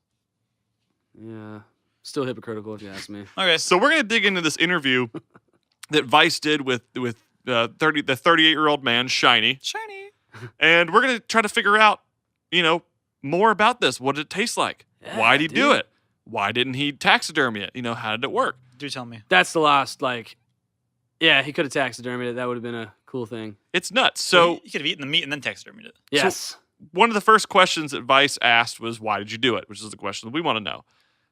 Yeah, still hypocritical if you ask me. Okay, So we're gonna dig into this interview that Vice did with the 38-year-old man, Shiny, and we're gonna try to figure out, more about this. What did it taste like? Yeah, Why did he do dude. it? Why didn't he taxidermy it? How did it work? do tell me. That's the last, yeah, he could have taxidermied it. That would have been a cool thing. It's nuts. So you could have eaten the meat and then taxidermied it. Yes. one of the first questions that Vice asked was, "Why did you do it?" Which is the question that we want to know.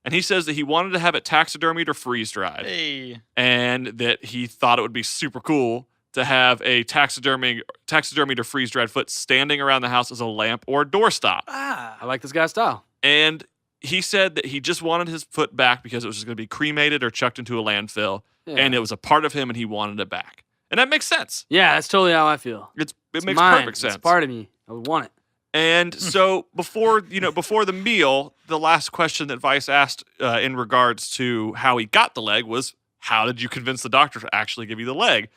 And he says that he wanted to have it taxidermied or freeze dried, Hey, and that he thought it would be super cool to have a taxidermied or freeze dried foot standing around the house as a lamp or a doorstop. I like this guy's style. And he said that he just wanted his foot back because it was just going to be cremated or chucked into a landfill, Yeah. and it was a part of him, and he wanted it back. And that makes sense. Yeah, that's totally how I feel. It It's makes mine. perfect sense. It's part of me. I would want it. And so before the meal, the last question that Vice asked in regards to how he got the leg was, "How did you convince the doctor to actually give you the leg?"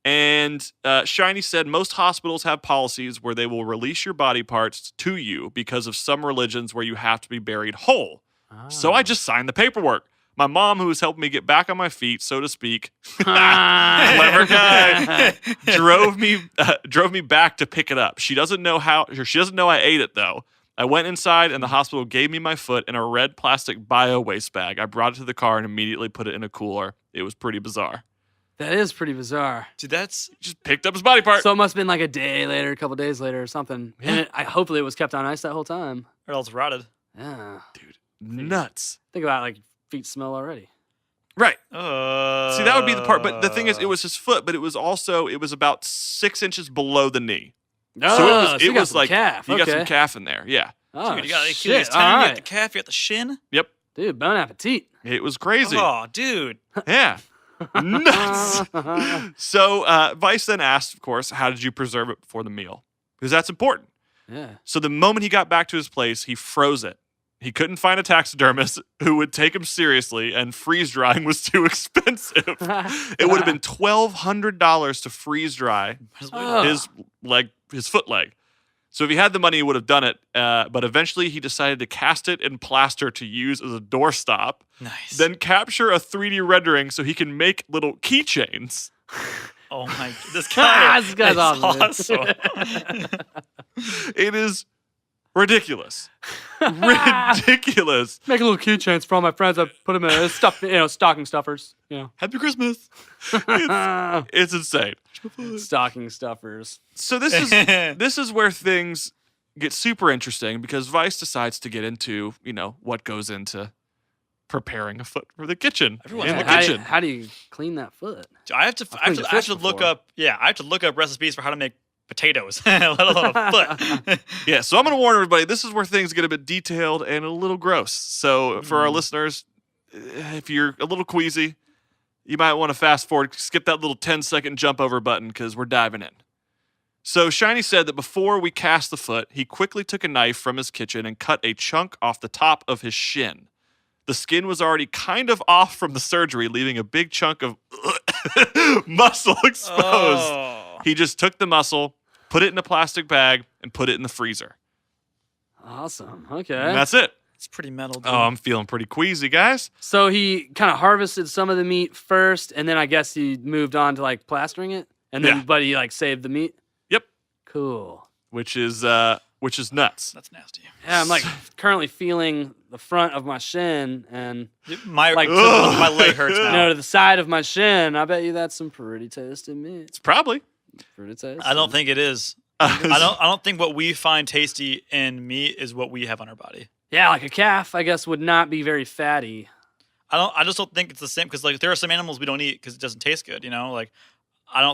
And Shiny said most hospitals have policies where they will release your body parts to you because of some religions where you have to be buried whole. So I just signed the paperwork. My mom, who was helping me get back on my feet, so to speak, clever guy, drove me back to pick it up. She doesn't know I ate it though. I went inside and the hospital gave me my foot in a red plastic bio waste bag. I brought it to the car and immediately put it in a cooler. It was pretty bizarre. That is pretty bizarre. dude, that's Just picked up his body part. So it must have been like a day later, a couple days later or something. Yeah. And hopefully it was kept on ice that whole time. or else rotted. Yeah. Nuts. Think about it, like feet smell already. Right. See, that would be the part. But the thing is, it was his foot, but it was about 6 inches below the knee. Oh, So you it got was some like calf. you got some Okay. calf in there. Yeah. Oh, Dude, you got shit. Achilles All tendon, you got the right. calf, you got the shin. Yep. Dude, bon appetit. It was crazy. Oh, dude. Yeah. Nuts. So Vice then asked, of course, how did you preserve it before the meal? Because that's important. Yeah. So the moment he got back to his place, he froze it. He couldn't find a taxidermist who would take him seriously, and freeze drying was too expensive. It would have been $1,200 to freeze dry Oh. his foot leg. So if he had the money, he would have done it. But eventually, he decided to cast it in plaster to use as a doorstop. Nice. Then capture a 3D rendering so he can make little keychains. Oh my, this guy. This guy's is awesome. It is ridiculous. Ridiculous. Make a little keychains for all my friends. I put them in stocking stuffers. Happy Christmas. It's insane. Stocking stuffers. So this is where things get super interesting because Vice decides to get into, what goes into preparing a foot for the kitchen. Everyone's in the like, kitchen. How do you clean that foot? I have to cleaned a I have fish to look before. up. Yeah, I have to look up recipes for how to make potatoes, let alone a foot. Yeah, so I'm going to warn everybody, this is where things get a bit detailed and a little gross. So for our listeners, if you're a little queasy, you might want to fast forward, skip that little 10-second jump over button because we're diving in. So Shiny said that before we cast the foot, he quickly took a knife from his kitchen and cut a chunk off the top of his shin. The skin was already kind of off from the surgery, leaving a big chunk of muscle exposed. Oh. He just took the muscle, put it in a plastic bag, and put it in the freezer. Awesome. Okay. And that's it. It's pretty metal, dude. Oh, I'm feeling pretty queasy, guys. So he kind of harvested some of the meat first, and then I guess he moved on to plastering it, and then Yeah. but he saved the meat. Yep. Cool. Which is nuts. That's nasty. Yeah, I'm currently feeling the front of my shin and My Like, my leg hurts now. to the side of my shin. I bet you that's some pretty tasty meat. It's probably. Pretty tasty. I don't think it is. I don't think what we find tasty in meat is what we have on our body. Yeah, like a calf, I guess, would not be very fatty. I just don't think it's the same because there are some animals we don't eat because it doesn't taste good. I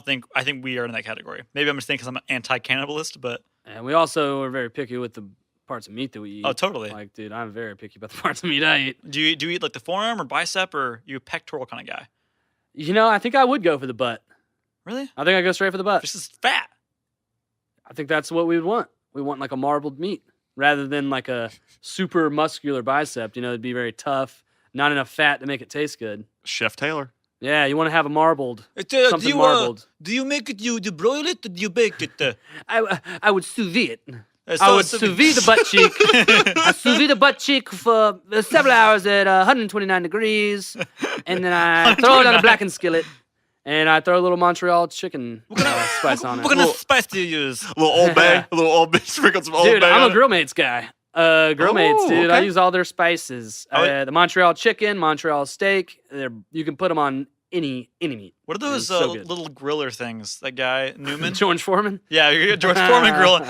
think we are in that category. Maybe I'm just thinking because I'm an anti-cannibalist, but And we also are very picky with the parts of meat that we eat. oh, totally. Dude, I'm very picky about the parts of meat I eat. Do you eat like the forearm or bicep or you a pectoral kind of guy? I think I would go for the butt. Really? I think I'd go straight for the butt. This is fat. I think that's what we would want. We want like a marbled meat rather than like a super muscular bicep. It'd be very tough, not enough fat to make it taste good. Chef Taylor. Yeah, you want to have a marbled, something marbled. Do you make it, you broil it, or do you bake it? I would sous vide it. So I would sous vide the butt cheek. I sous vide the butt cheek for several hours at 129 degrees, and then I throw it on a blackened skillet, and I throw a little Montreal chicken spice on it. What kind of spice do you use? A little Old Bay. A little Old Bay. Sprinkle some Old Dude, Bay I'm on a it. Grill Mates guy. Grill Mates, dude. okay. I use all their spices. The Montreal chicken, Montreal steak. You can put them on any meat. What are those so good. little griller things? That guy, Newman? George Foreman? Yeah, you're George Foreman grill.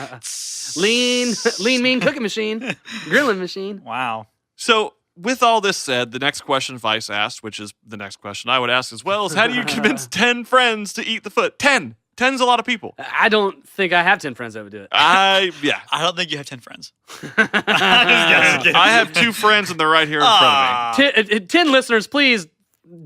Lean mean cooking machine. Grilling machine. Wow. So, with all this said, the next question Vice asked, which is the next question I would ask as well, is how do you convince 10 friends to eat the foot? 10. 10's a lot of people. I don't think I have 10 friends that would do it. I don't think you have 10 friends. I have 2 friends and they're right here in front of me. 10 listeners, please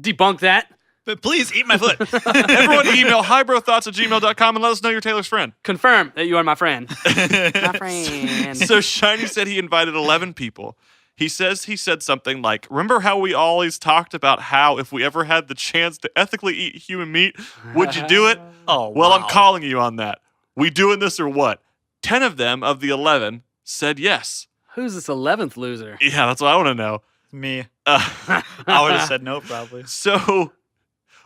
debunk that. But please eat my foot. Everyone email hybrothoughts@gmail.com and let us know you're Taylor's friend. Confirm that you are my friend. My friend. So Shiny said he invited 11 people. He says he said something like, remember how we always talked about how if we ever had the chance to ethically eat human meat, would you do it? Oh, well, wow. I'm calling you on that. We doing this or what? 10 of them, of the 11, said yes. Who's this 11th loser? Yeah, that's what I want to know. Me. I would have said no, probably. So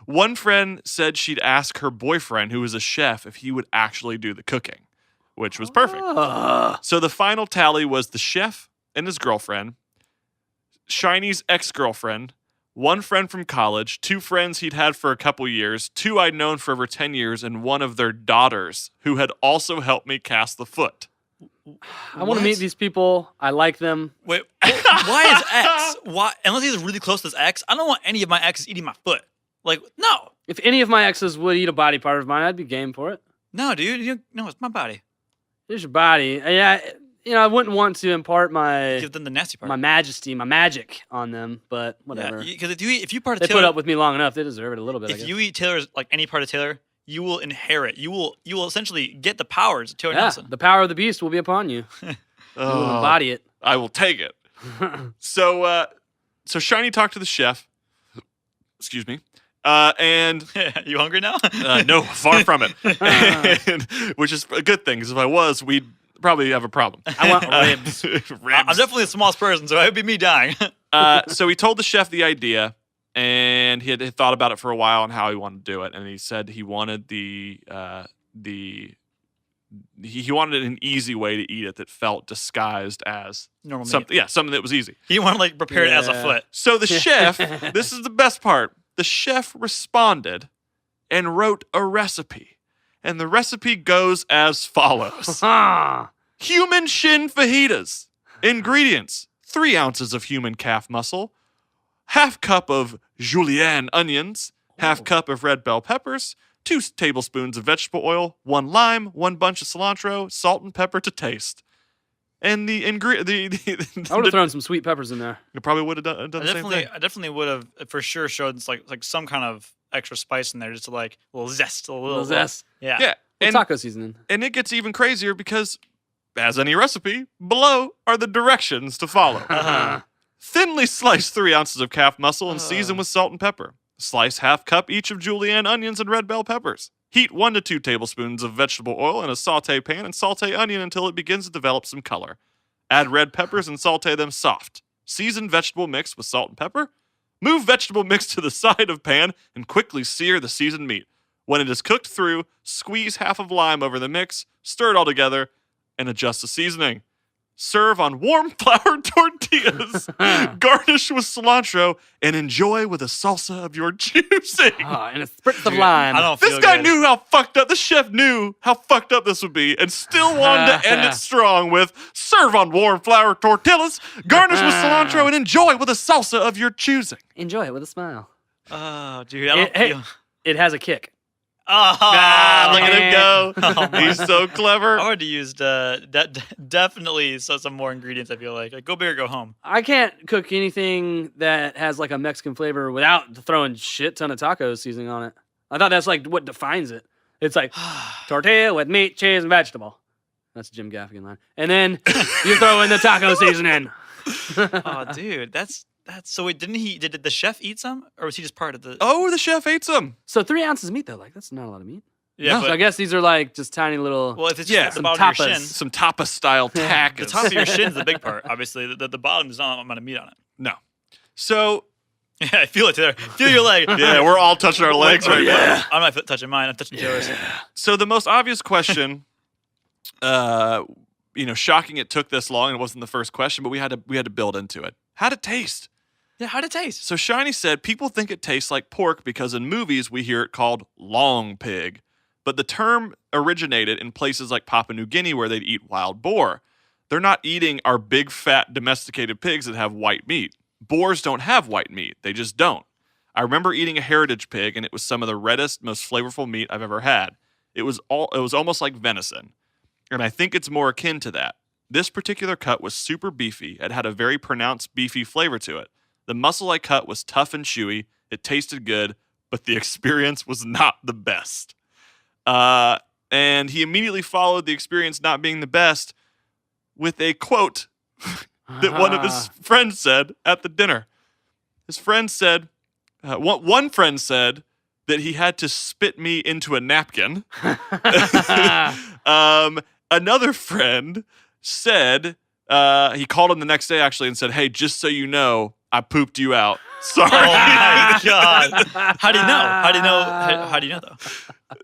one friend said she'd ask her boyfriend, who was a chef, if he would actually do the cooking, which was perfect. So the final tally was the chef and his girlfriend, Shiny's ex-girlfriend, one friend from college, 2 friends he'd had for a couple years, 2 I'd known for over 10 years, and one of their daughters who had also helped me cast the foot. I want to meet these people. I like them. Wait, why is X? Why? Unless he's really close to his ex, I don't want any of my exes eating my foot. Like, no. If any of my exes would eat a body part of mine, I'd be game for it. No, dude. No, it's my body. Here's your body. Yeah, I wouldn't want to impart Give them the nasty part. my majesty, my magic on them, but whatever. Because if you part of They Taylor, put up with me long enough. They deserve it a little bit. I if guess. you eat Taylor's, like any part of Taylor, you will inherit. You will essentially get the powers of Taylor yeah, Nelson. the power of the beast will be upon you. You will embody it. I will take it. So Shiny talked to the chef. Excuse me. And you hungry now? no, far from it. And, which is a good thing, because if I was, we'd probably have a problem. I want ribs. Ribs. I'm definitely the smallest person, so it would be me dying. So he told the chef the idea, and he had thought about it for a while and how he wanted to do it. And he said he wanted he wanted an easy way to eat it that felt disguised as Normal meat. something. Yeah, something that was easy. He wanted like prepare it as a Yeah. foot. So the chef, this is the best part. The chef responded and wrote a recipe. And the recipe goes as follows. Human shin fajitas. Ingredients: 3 ounces of human calf muscle, half cup of julienne onions, half cup of red bell peppers, 2 tablespoons of vegetable oil, 1 lime, 1 bunch of cilantro, salt and pepper to taste. And the I would have thrown some sweet peppers in there. You probably would have done the same thing. I definitely would have for sure showed like some kind of extra spice in there, just to like a little zest, a little zest. Yeah. Yeah. And, Taco seasoning. and it gets even crazier because, as any recipe, below are the directions to follow. Thinly slice 3 ounces of calf muscle and season with salt and pepper. Slice half cup each of julienne onions and red bell peppers. Heat 1 to 2 tablespoons of vegetable oil in a saute pan and saute onion until it begins to develop some color. Add red peppers and saute them soft. Season vegetable mix with salt and pepper. Move vegetable mix to the side of pan and quickly sear the seasoned meat. When it is cooked through, squeeze half of lime over the mix, stir it all together, and adjust the seasoning. Serve on warm flour tortillas, garnish with cilantro, and enjoy with a salsa of your choosing. And a spritz of lime. I don't feel This guy good. knew how fucked up, the chef knew how fucked up this would be, and still wanted to end it strong with serve on warm flour tortillas, garnish with cilantro, and enjoy with a salsa of your choosing. Enjoy it with a smile. Oh, dude, I don't Hey, feel. it has a kick. Look at him go. Oh, He's so clever. I would have used definitely some more ingredients. I feel like go big or go home. I can't cook anything that has like a Mexican flavor without throwing shit ton of taco seasoning on it. I thought that's like what defines it. It's like tortilla with meat, cheese, and vegetable. That's a Jim Gaffigan line. And then you throw in the taco seasoning. Oh, dude, that's so. Wait, did the chef eat some, or was he just part of the? Oh, the chef ate some. So 3 ounces of meat though, like that's not a lot of meat. Yeah, So I guess these are like just tiny little. well, if it's Yeah, just the some bottom of your tapas. shin, Some tapas style tack. the top of your shin's the big part. Obviously, the bottom is not a amount of meat on it. No. So Yeah, I feel it there. Feel your leg. yeah, we're all touching our legs right now. I'm not touching mine. I'm touching Taylor's. So the most obvious question, shocking it took this long and it wasn't the first question, but we had to build into it. How'd it taste? Yeah, how'd it taste? So Shiny said people think it tastes like pork because in movies we hear it called long pig. But the term originated in places like Papua New Guinea where they'd eat wild boar. They're not eating our big fat domesticated pigs that have white meat. Boars don't have white meat. They just don't. I remember eating a heritage pig and it was some of the reddest, most flavorful meat I've ever had. It was almost like venison. And I think it's more akin to that. This particular cut was super beefy. It had a very pronounced beefy flavor to it. The muscle I cut was tough and chewy. It tasted good, but the experience was not the best. And he immediately followed the experience not being the best with a quote that one of his friends said at the dinner. His friend said, one friend said that he had to spit me into a napkin. Another friend said, he called him the next day actually and said, hey, just so you know, I pooped you out. Sorry. Oh my God. How do you know? How do you know though?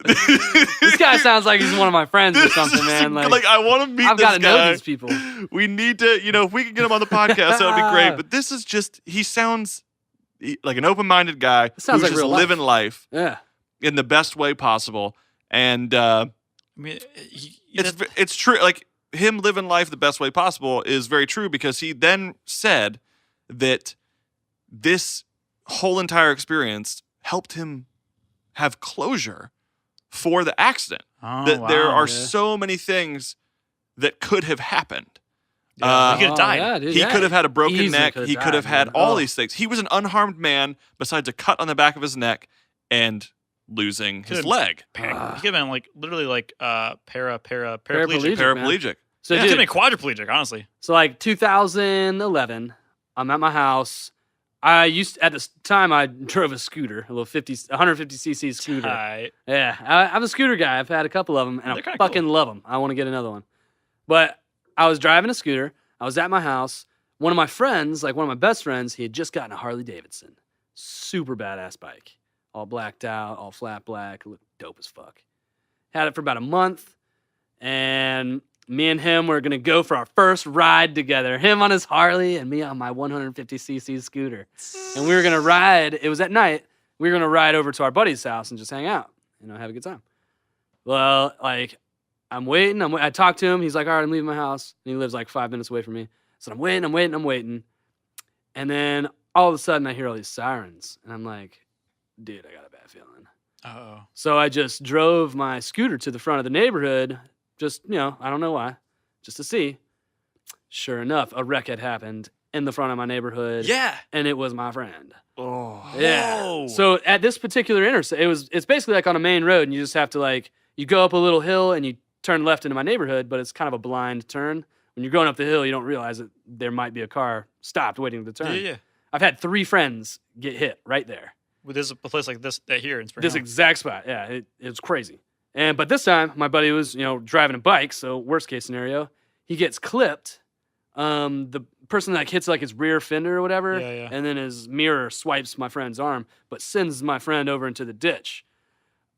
This guy sounds like he's one of my friends or something, man. Like I want to meet I've this got to guy. know these people. We need to, if we could get him on the podcast, that would be great. But this is just, he sounds like an open-minded guy Sounds who's like just real life. living life Yeah. in the best way possible. And I mean, it's true. Like him living life the best way possible is very true because he then said that this whole entire experience helped him have closure for the accident. That there are so many things that could have happened. he could have died. Yeah, dude, He yeah. could have had a broken Easily neck. could've He could have died, had man. all Oh. these things. He was an unharmed man besides a cut on the back of his neck and losing his Could've- leg. He could have been like literally like paraplegic. Paraplegic. Paraplegic. So Yeah. He could dude, have been quadriplegic, honestly. so like 2011, I'm at my house. At this time, I drove a scooter, a little 150cc scooter. Right. Yeah, I'm a scooter guy. I've had a couple of them, and They're I kinda fucking cool. love them. I want to get another one. But I was driving a scooter. I was at my house. One of my friends, like one of my best friends, he had just gotten a Harley Davidson. Super badass bike. All blacked out, all flat black. Looked dope as fuck. Had it for about a month. And me and him were going to go for our first ride together. Him on his Harley and me on my 150cc scooter. And we were going to ride. It was at night. We were going to ride over to our buddy's house and just hang out, have a good time. Well, like, I'm waiting. I talked to him. He's like, all right, I'm leaving my house. And he lives like 5 minutes away from me. So I'm waiting. And then all of a sudden I hear all these sirens. And I'm like, dude, I got a bad feeling. Uh-oh. So I just drove my scooter to the front of the neighborhood. Just, I don't know why. Just to see. Sure enough, a wreck had happened in the front of my neighborhood. Yeah. And it was my friend. Oh. Yeah. Whoa. So at this particular intersection, it's basically like on a main road, and you just have to you go up a little hill and you turn left into my neighborhood, but it's kind of a blind turn. When you're going up the hill, you don't realize that there might be a car stopped waiting to turn. Yeah. I've had 3 friends get hit right there. Well, there's a place like this here in Spring This Hill. exact spot. Yeah, it was crazy. But this time, my buddy was, driving a bike, so worst case scenario, he gets clipped. The person hits his rear fender or whatever, Yeah. and then his mirror swipes my friend's arm, but sends my friend over into the ditch.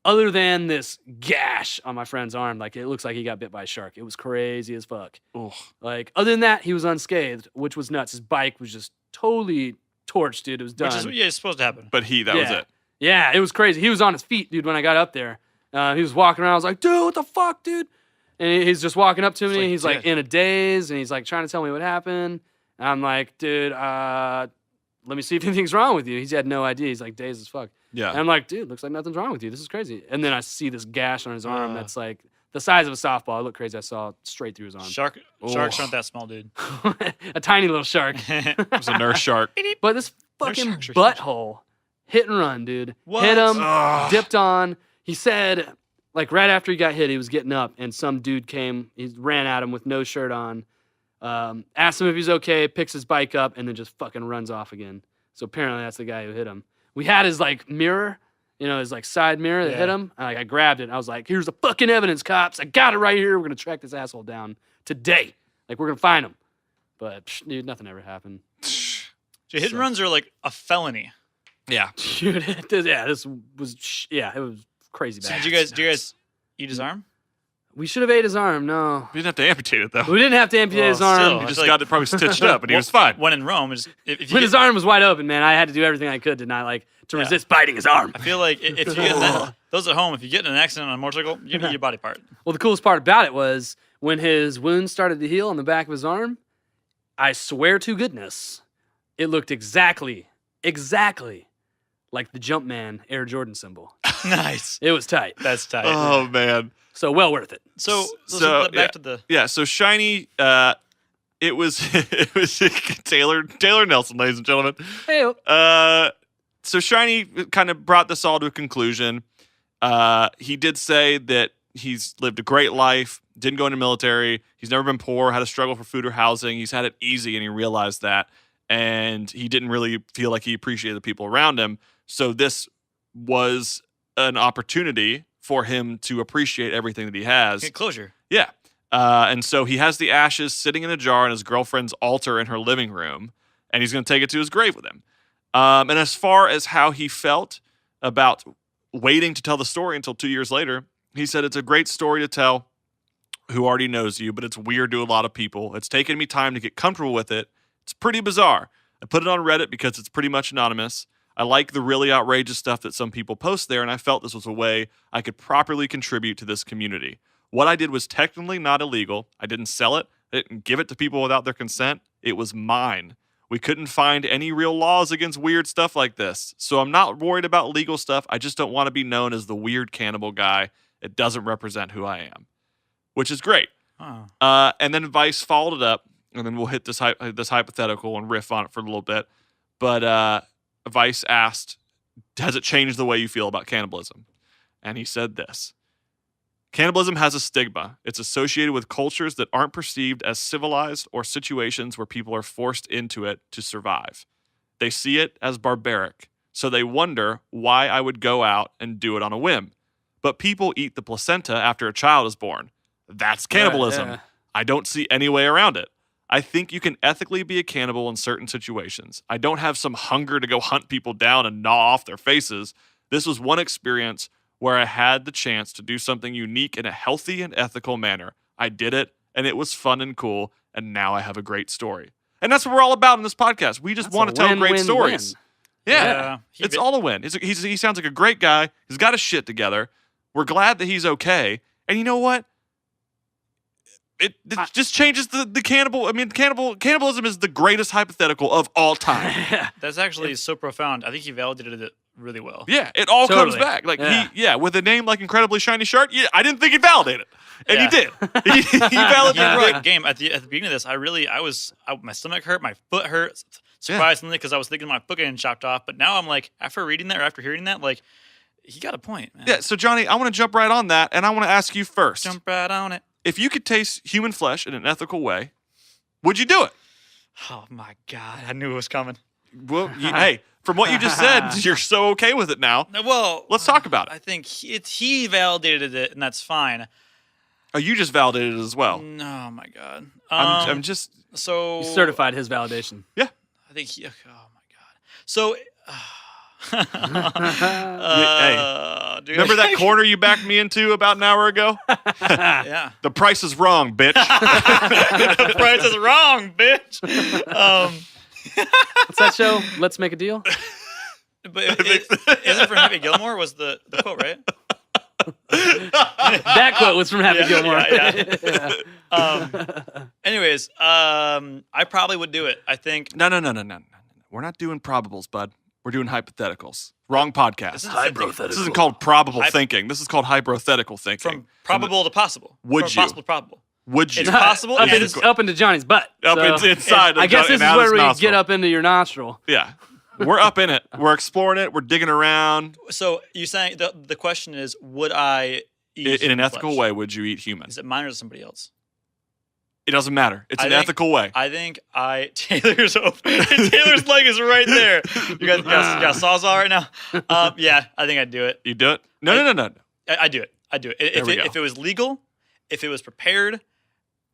Other than this gash on my friend's arm, it looks like he got bit by a shark. It was crazy as fuck. Ugh. Other than that, he was unscathed, which was nuts. His bike was just totally torched, dude. It was done. Which is it's supposed to happen. But that was it. Yeah, it was crazy. He was on his feet, dude, when I got up there. He was walking around. I was like, dude, what the fuck, dude? And he's just walking up to me. like, He's in a daze, and he's trying to tell me what happened. And I'm like, dude, let me see if anything's wrong with you. He's had no idea. He's dazed as fuck. Yeah. And I'm like, dude, looks like nothing's wrong with you. This is crazy. And then I see this gash on his arm that's like the size of a softball. It looked crazy. I saw straight through his arm. Sharks aren't that small, dude. A tiny little shark. It was a nurse shark. But this fucking sharks are butthole hit and run, dude. What? Hit him, dipped on. He said, like right after he got hit, he was getting up, and some dude came. He ran at him with no shirt on. Asked him if he's okay, picks his bike up, and then just fucking runs off again. So apparently that's the guy who hit him. We had his like mirror, his like side mirror that hit him. And, I grabbed it. And I was like, "Here's the fucking evidence, cops! I got it right here. We're gonna track this asshole down today. Like we're gonna find him." But dude, nothing ever happened. Dude, hit and runs are like a felony. Yeah. Dude, this was it was crazy So bad. did you guys eat his arm? We should have ate his arm. No, We didn't have to amputate it, though. we didn't have to amputate his Well, arm. still. He I just feel got it probably stitched up, and he was fine. When in Rome, if you When get, his arm was wide open, man, I had to do everything I could to not resist biting his arm. I feel like if you get those at home, if you get in an accident on a motorcycle, you need your body part. Well, the coolest part about it was when his wound started to heal on the back of his arm. I swear to goodness, it looked exactly like the Jumpman Air Jordan symbol. Nice. It was tight. That's tight. Oh, man. So well worth it. So back to the Yeah, so Shiny, it was Taylor Nelson, ladies and gentlemen. Hey, So Shiny kind of brought this all to a conclusion. He did say that he's lived a great life, didn't go into the military, he's never been poor, had a struggle for food or housing, he's had it easy, and he realized that. And he didn't really feel like he appreciated the people around him. So this was an opportunity for him to appreciate everything that he has. get closure. Yeah. And so he has the ashes sitting in a jar in his girlfriend's altar in her living room, and he's going to take it to his grave with him. And as far as how he felt about waiting to tell the story until 2 years later, he said, "It's a great story to tell who already knows you, but it's weird to a lot of people. It's taken me time to get comfortable with it. It's pretty bizarre. I put it on Reddit because it's pretty much anonymous. I like the really outrageous stuff that some people post there, and I felt this was a way I could properly contribute to this community. What I did was technically not illegal. I didn't sell it. I didn't give it to people without their consent. It was mine. We couldn't find any real laws against weird stuff like this. So I'm not worried about legal stuff. I just don't want to be known as the weird cannibal guy. It doesn't represent who I am," which is great. Oh. And then Vice followed it up, and then we'll hit this hypothetical and riff on it for a little bit. But Vice asked, "Has it changed the way you feel about cannibalism?" And he said this: "Cannibalism has a stigma. It's associated with cultures that aren't perceived as civilized or situations where people are forced into it to survive. They see it as barbaric, so they wonder why I would go out and do it on a whim. But people eat the placenta after a child is born. That's cannibalism. Yeah. I don't see any way around it. I think you can ethically be a cannibal in certain situations. I don't have some hunger to go hunt people down and gnaw off their faces. This was one experience where I had the chance to do something unique in a healthy and ethical manner. I did it, and it was fun and cool, and now I have a great story." And that's what we're all about in this podcast. We just That's want a to tell win, great win, stories. win. Yeah. He It's bit- all a win. He sounds like a great guy. He's got his shit together. We're glad that he's okay. And you know what? It just changes the cannibal. I mean, cannibalism is the greatest hypothetical of all time. That's actually so profound. I think he validated it really well. Yeah, it all comes Totally. back. Like Yeah. with a name like Incredibly Shiny Shark. Yeah, I didn't think he'd validate it, and Yeah. he did. He validated Yeah, it. right. Game at the beginning of this, my stomach hurt, my foot hurt, surprisingly, because I was thinking my foot getting chopped off. But now I'm like, after reading that or after hearing that, like, he got a point, man. Yeah. So Johnny, I want to jump right on that, and I want to ask you first: Jump right on it. if you could taste human flesh in an ethical way, would you do it? Oh my God, I knew it was coming. Well, hey, from what you just said, you're so okay with it now. Well, Let's talk about it. I think he validated it, and that's fine. Oh, you just validated it as well. Oh my God. I'm just So You certified his validation. yeah. I think he. Oh my God. So. Hey, Dude. remember that corner you backed me into about an hour ago? Yeah. The price is wrong, bitch. The price is wrong, bitch. What's that show? Let's Make a Deal? But isn't it from Happy Gilmore? Was the quote right? That quote was from Happy Gilmore. Yeah. Anyways, I probably would do it. I think. No. We're not doing probables, bud. We're doing hypotheticals. Wrong podcast. Hypothetical. This isn't called probable thinking. This is called hypothetical thinking. From probable to possible. Would From you? possible to probable. Would you? It's possible. Up into Johnny's butt. Inside. I guess this is out where his we nostril. get up into your nostril. Yeah. We're up in it. We're exploring it. We're digging around. So you're saying the question is, would I eat In an human ethical flesh? way, would you eat human? Is it mine or somebody else? It doesn't matter. It's I an think- ethical way. I think Taylor's Taylor's leg is right there. You got a sawzall right now? Yeah, I think I'd do it. You do it? No. I do it. I do it. If it was legal, if it was prepared,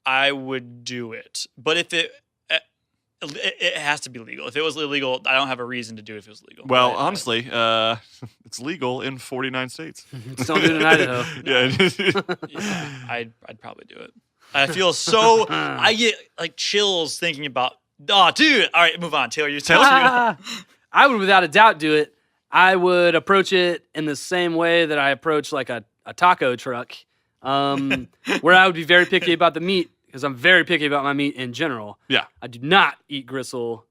I would do it. But if it has to be legal. If it was illegal, I don't have a reason to do it if it was legal. Well, honestly, it's legal in 49 states. Just don't do it in Idaho. Yeah. I'd probably do it. I feel so. I get like chills thinking about. Oh, dude! All right, move on. Taylor, you tell me. I would without a doubt do it. I would approach it in the same way that I approach like a taco truck, where I would be very picky about the meat because I'm very picky about my meat in general. Yeah. I do not eat gristle.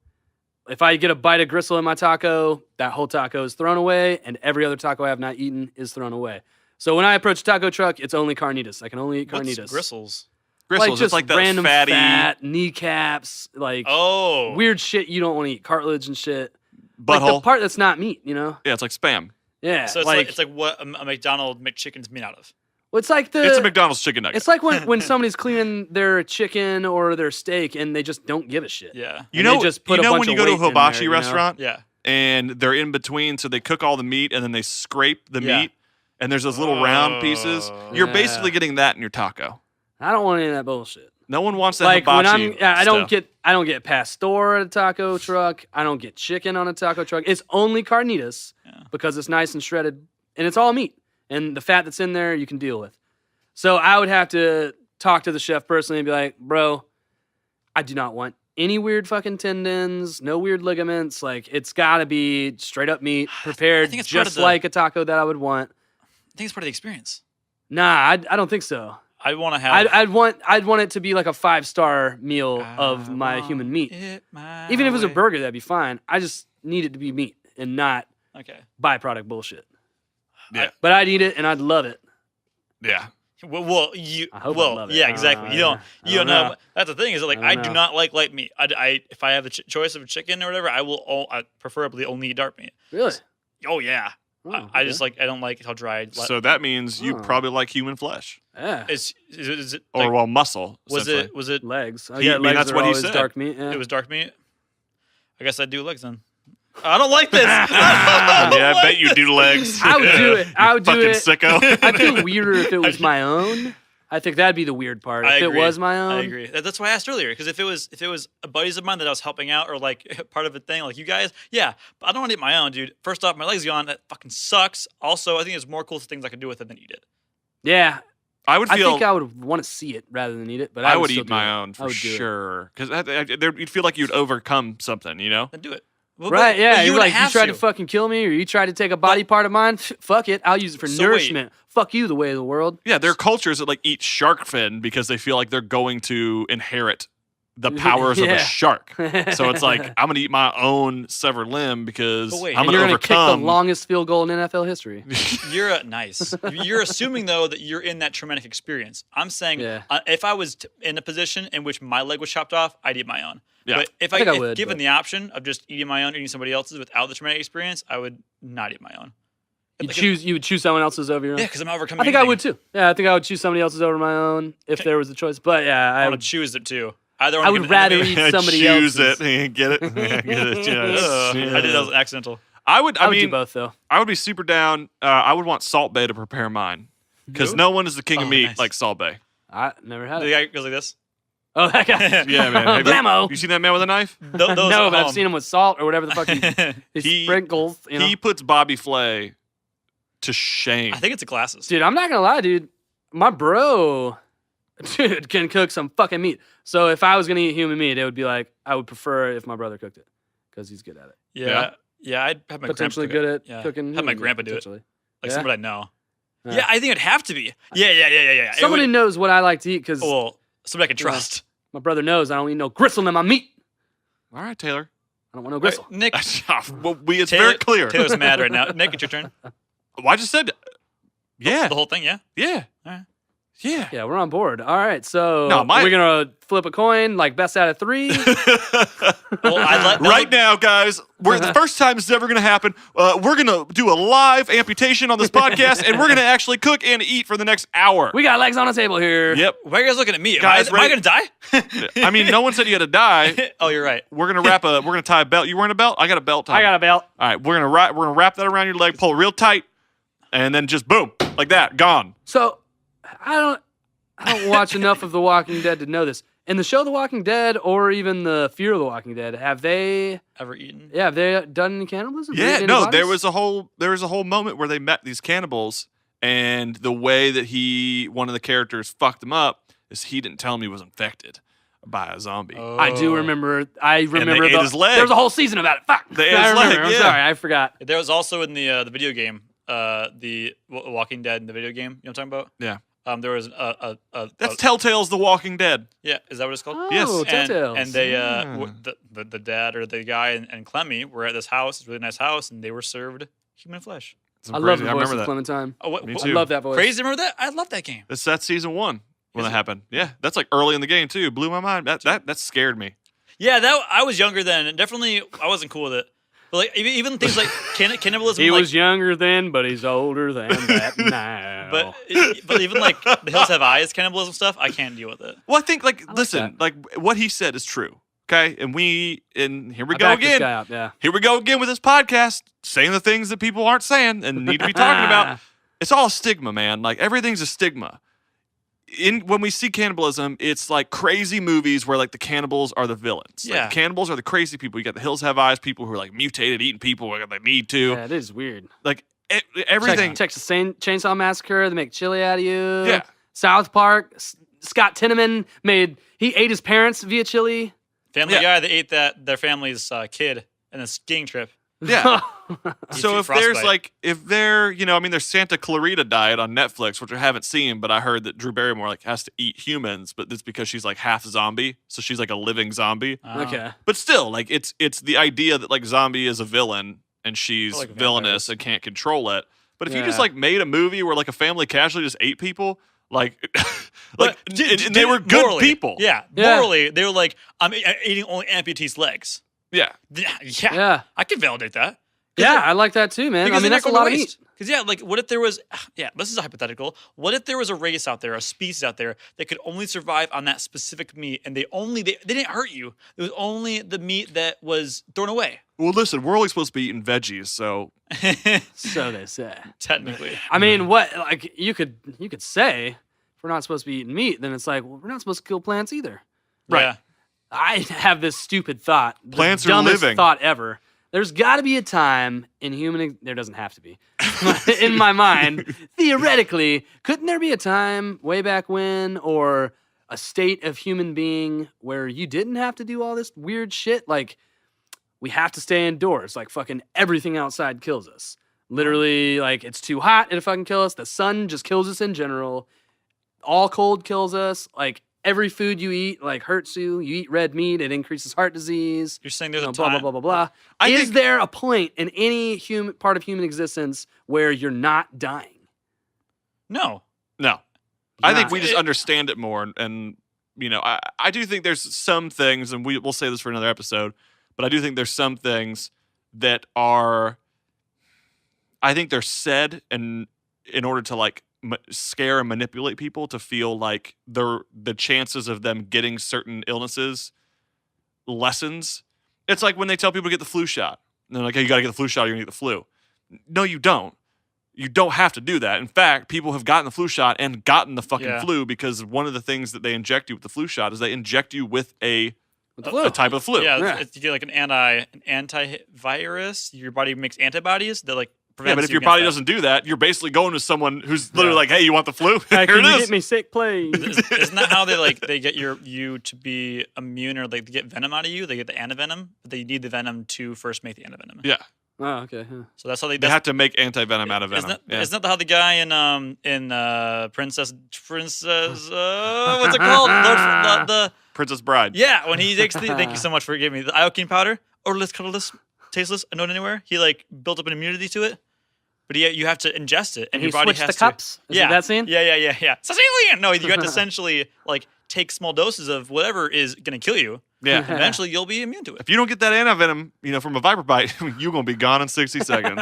If I get a bite of gristle in my taco, that whole taco is thrown away, and every other taco I have not eaten is thrown away. So when I approach a taco truck, it's only carnitas. I can only eat carnitas. What's gristles? Gristles, Like just it's like that random fatty. fat, kneecaps, like weird shit you don't want to eat, cartilage and shit. Like the Butthole. part that's not meat, you know? Yeah, it's like spam. Yeah. So it's like what a McDonald's McChicken's made out of. Well, it's like It's a McDonald's chicken nugget. It's like when somebody's cleaning their chicken or their steak and they just don't give a shit. Yeah. You know, they just put a bunch when you of go to a weight in hibachi there, restaurant, Yeah. and they're in between, so they cook all the meat and then they scrape the Yeah. meat, and there's those little round pieces. You're Yeah. basically getting that in your taco. I don't want any of that bullshit. No one wants that Like when hibachi. I don't stuff. get pastor at a taco truck. I don't get chicken on a taco truck. It's only carnitas because it's nice and shredded and it's all meat. And the fat that's in there you can deal with. So I would have to talk to the chef personally and be like, bro, I do not want any weird fucking tendons, no weird ligaments. Like it's gotta be straight up meat, prepared think it's part just of the- like a taco that I would want. I think it's part of the experience. Nah, I don't think so. I want to have. I'd want it to be like a 5-star meal of my human meat. Even if it was a burger, that'd be fine. I just need it to be meat and not Okay. byproduct bullshit. Yeah. But I'd eat it and I'd love it. Yeah. Well, you. I hope I well, love it. yeah, exactly. You don't know. That's the thing is that, like, I do know. not like light meat. If I have a choice of a chicken or whatever, I preferably only eat dark meat. Really? Oh yeah. Oh, I just like I don't like how dry. So that means you probably like human flesh. Yeah. Is it Or, like, well, muscle. was essentially. it Legs. Oh, He- yeah, I mean, legs that's are what he always said. dark meat. Yeah. it was dark meat? I guess I'd do legs then. I don't like this. Yeah, I bet you do legs. I would do it. I would do Fucking it. sicko. I'd feel weirder if it was my own. I think that'd be the weird part. I If agree. it was my own. I agree. That's why I asked earlier. Because if it was a buddies of mine that I was helping out or like part of a thing, like you guys, yeah. But I don't want to eat my own, dude. First off, my leg's gone. That fucking sucks. Also, I think there's more cool things I could do with it than eat it. Yeah. I would I feel. think I would want to see it rather than eat it. But I would still eat do my it. own I for would do it. sure. Because you'd feel like you'd overcome something, you know? Then do it. Well, Right, but yeah. you You're would like, you have tried to fucking kill me or you tried to take a body part of mine? Fuck it. I'll use it for So wait. nourishment. Fuck you, the way of the world. Yeah, there are cultures that like eat shark fin because they feel like they're going to inherit the powers of a Yeah. shark. So it's like I'm gonna eat my own severed limb because But wait, I'm And you're gonna going to kick the overcome. longest field goal in NFL history. You're nice. You're assuming though that you're in that traumatic experience. I'm saying Yeah. if I was in a position in which my leg was chopped off, I'd eat my own. Yeah. But if I think I if would, given but- the option of just eating my own, eating somebody else's without the traumatic experience, I would not eat my own. You would choose someone else's over your own? Yeah, because I'm overcoming. I think I anything. would too. Yeah, I think I would choose somebody else's over my own if there was a choice. But yeah, I I want to choose it too. Either I would rather eat somebody choose else's. it. Get it? Get it? Yes. I did that was accidental. I would. I I would do mean, both though. I would be super down. I would want Salt Bay to prepare mine because no one is the king of Oh, meat nice. like Salt Bay. I never had The it. guy goes like this. Oh, that guy. Yeah, man. Have Blammo. you seen that man with a knife? Those No, at but I've home. seen him with salt or whatever the fuck he sprinkles. You know? He puts Bobby Flay to shame. I think it's the glasses. Dude, I'm not gonna lie, dude. My bro, dude, can cook some fucking meat. So if I was gonna eat human meat, it would be like I would prefer if my brother cooked it because he's good at it. Yeah, I'd have my Potentially grandpa good cook at it. cooking. Have my human meat, grandpa do it. potentially. Like Yeah? somebody I know. Yeah. Yeah, I think it'd have to be. Yeah. It Somebody would- knows what I like to eat because Well, somebody I can trust. my brother knows I don't eat no gristle in my meat. All right, Taylor. I don't want no gristle. Nick, Well, it's very clear. Taylor's mad right now. Nick, it's your turn. Well, I just said, yeah, The whole thing, yeah? yeah, All right. yeah. Yeah, we're on board. All right, so No, we're gonna flip a coin, like best out of 3. Well, Right now, guys, the first time this is ever going to happen. We're going to do a live amputation on this podcast, and we're going to actually cook and eat for the next hour. We got legs on the table here. Yep. Why are you guys looking at me? Guys, am I going to die? I mean, no one said you had to die. Oh, you're right. We're gonna tie a belt. You wearing a belt? I got a belt. I got a belt. All right, we're gonna wrap that around your leg, pull it real tight, and then just boom, like that, gone. So I don't watch enough of The Walking Dead to know this. In the show The Walking Dead, or even the Fear of the Walking Dead, have they Ever eaten? Yeah, have they done any cannibalism? Yeah, Eaten no, any there bodies? was a whole moment where they met these cannibals, and the way that one of the characters fucked them up is he didn't tell him he was infected by a zombie. Oh. I do remember. I remember ate his leg. There was a whole season about it. Fuck. They ate I his remember. leg, I'm yeah. sorry, I forgot. There was also in the video game, the Walking Dead in the video game. You know what I'm talking about? Yeah. There was That's Telltale's The Walking Dead. yeah. Is that what it's called? Oh, Yes. Telltales. And they the dad or the guy and Clemmy were at this house, this really nice house, and they were served human flesh. I love the voice remember of that. Clementine. Oh, Me what, too. I love that voice. Crazy! Remember that? I love that game. That's season 1 when that happened. Yeah, that's like early in the game too. Blew my mind. That scared me. Yeah, that I was younger then, and definitely I wasn't cool with it. But like even things like cannibalism. He like, was younger then, but he's older than that now. but even like the Hills Have Eyes cannibalism stuff, I can't deal with it. Well, I think like listen, like what he said is true. Okay, and here we I go backed this again. guy up, yeah. Here we go again with this podcast, saying the things that people aren't saying and need to be talking about. It's all a stigma, man. Like everything's a stigma. When we see cannibalism, it's like crazy movies where like the cannibals are the villains. Yeah. Like, the cannibals are the crazy people. You got the Hills Have Eyes people who are like mutated, eating people where they need to. Yeah, it is weird. Like everything. Texas Chainsaw Massacre, they make chili out of you. Yeah. South Park, Scott Tinneman he ate his parents via chili. Family Guy, they ate their family's kid in a skiing trip. Yeah. So Eat if there's Santa Clarita Diet on Netflix, which I haven't seen, but I heard that Drew Barrymore has to eat humans, but that's because she's like half zombie, so she's like a living zombie. Okay. But still, like it's the idea that like zombie is a villain and she's Like villainous vampires. and can't control it. But if you just Yeah. like made a movie where like a family casually just ate people, like But and they were good morally, people. Yeah, Yeah. morally, they were like, I'm eating only amputees' legs. Yeah. Yeah, Yeah. I can validate that. Yeah, I like that too, man. I mean, that's a lot of meat. Because like, what if there was? Yeah, this is a hypothetical. What if there was a race out there, a species out there that could only survive on that specific meat, and they didn't hurt you. It was only the meat that was thrown away. Well, listen, we're only supposed to be eating veggies, so So they say. Technically, I mean, what like you could say if we're not supposed to be eating meat, then it's like, well, we're not supposed to kill plants either. Right. Yeah. I have this stupid thought. The Plants are dumbest living. thought ever. There's got to be a time in there doesn't have to be. In my mind, theoretically, couldn't there be a time way back when or a state of human being where you didn't have to do all this weird shit? Like, we have to stay indoors. Like, fucking everything outside kills us. Literally, like, it's too hot, it'll fucking kill us. The sun just kills us in general. All cold kills us. Like, every food you eat, like, hurts you. You eat red meat, it increases heart disease. You're saying there's a Blah, time. blah, blah, blah, blah. Is there a point in any part of human existence where you're not dying? No. no. I think Not. we just understand it more, and I do think there's some things, and we'll say this for another episode, but I do think there's some things that are, I think they're said and in order to like scare and manipulate people to feel like the chances of them getting certain illnesses lessens. It's like when they tell people to get the flu shot. And they're like, hey, you got to get the flu shot or you're going to get the flu. No, you don't. You don't have to do that. In fact, people have gotten the flu shot and gotten the fucking flu because one of the things that they inject you with the flu shot is they inject you with a type of flu. Yeah, you get like an antivirus. Your body makes antibodies that like prevents. Yeah, but if you your body against doesn't do that, you're basically going to someone who's literally like, hey, you want the flu? Hey, Here can it you is. get me sick, please? that. Isn't that how they get you to be immune or like to get venom out of you? They get the antivenom, but they need the venom to first make the antivenom. Yeah. Oh, okay. Huh. So that's how They have to make anti-venom out of venom. Isn't that how the guy in Princess what's it called? The Princess Bride. yeah, when he takes thank you so much for giving me the iocane powder. odorless, colorless, tasteless, unknown anywhere. He like built up an immunity to it, but you have to ingest it, and he your body switched has the cups. to. Is it that scene? Yeah. Sicilian. No, you have to essentially like take small doses of whatever is going to kill you. Yeah. Eventually, you'll be immune to it. If you don't get that antivenom, from a viper bite, you're gonna be gone in 60 seconds.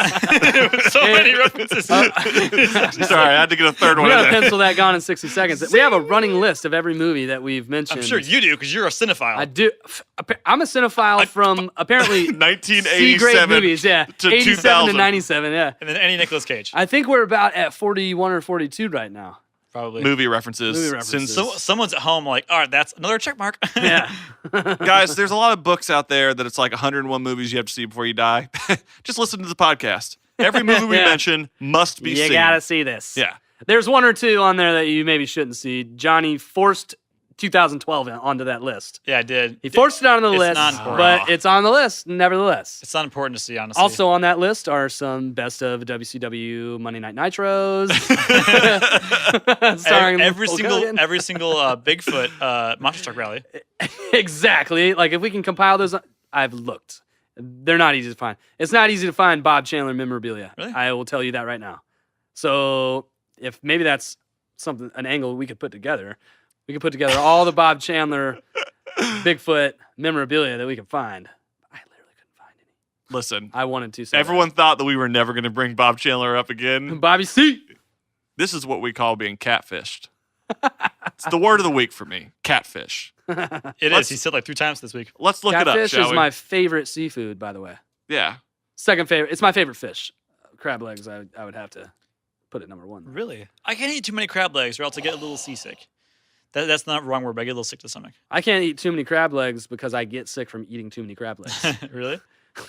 So many references. Sorry, I had to get a third We one. gotta in there. pencil that Gone in 60 Seconds. We have a running list of every movie that we've mentioned. I'm sure you do because you're a cinephile. I do. I'm a cinephile from apparently 1987 C-grade movies. Yeah, to 87 to 2000. 97. Yeah, And then any Nicolas Cage, I think we're about at 41 or 42 right now. probably. Movie references. Movie references. Since Someone's at home like, all right, that's another check mark. Yeah. guys, there's a lot of books out there that it's like 101 movies you have to see before you die. Just listen to the podcast. Every movie we Yeah. mention must be You seen. gotta see this. Yeah. There's one or two on there that you maybe shouldn't see. Johnny forced 2012 onto that list. Yeah, I did. He forced it on the It's list, not important. but it's on the list nevertheless. It's not important to see, honestly. Also on that list are some best of WCW Monday Night Nitros. Starring every Hulk single Hogan. Bigfoot monster truck rally. Exactly. Like if we can compile those, I've looked. They're not easy to find. It's not easy to find Bob Chandler memorabilia. Really? I will tell you that right now. So if maybe that's an angle we could put together. We could put together all the Bob Chandler Bigfoot memorabilia that we could find. I literally couldn't find any. Listen, I wanted to say everyone thought that we were never going to bring Bob Chandler up again. that. Bobby C. This is what we call being catfished. It's the word of the week for me. Catfish. It is. He said like 3 times this week. Let's look it up, Catfish shall is we? my favorite seafood, by the way. Yeah. Second favorite. It's my favorite fish. Crab legs, I would have to put it number 1. Really? I can't eat too many crab legs or else I get a little seasick. That's not the wrong word, but I get a little sick to the stomach. I can't eat too many crab legs because I get sick from eating too many crab legs. Really?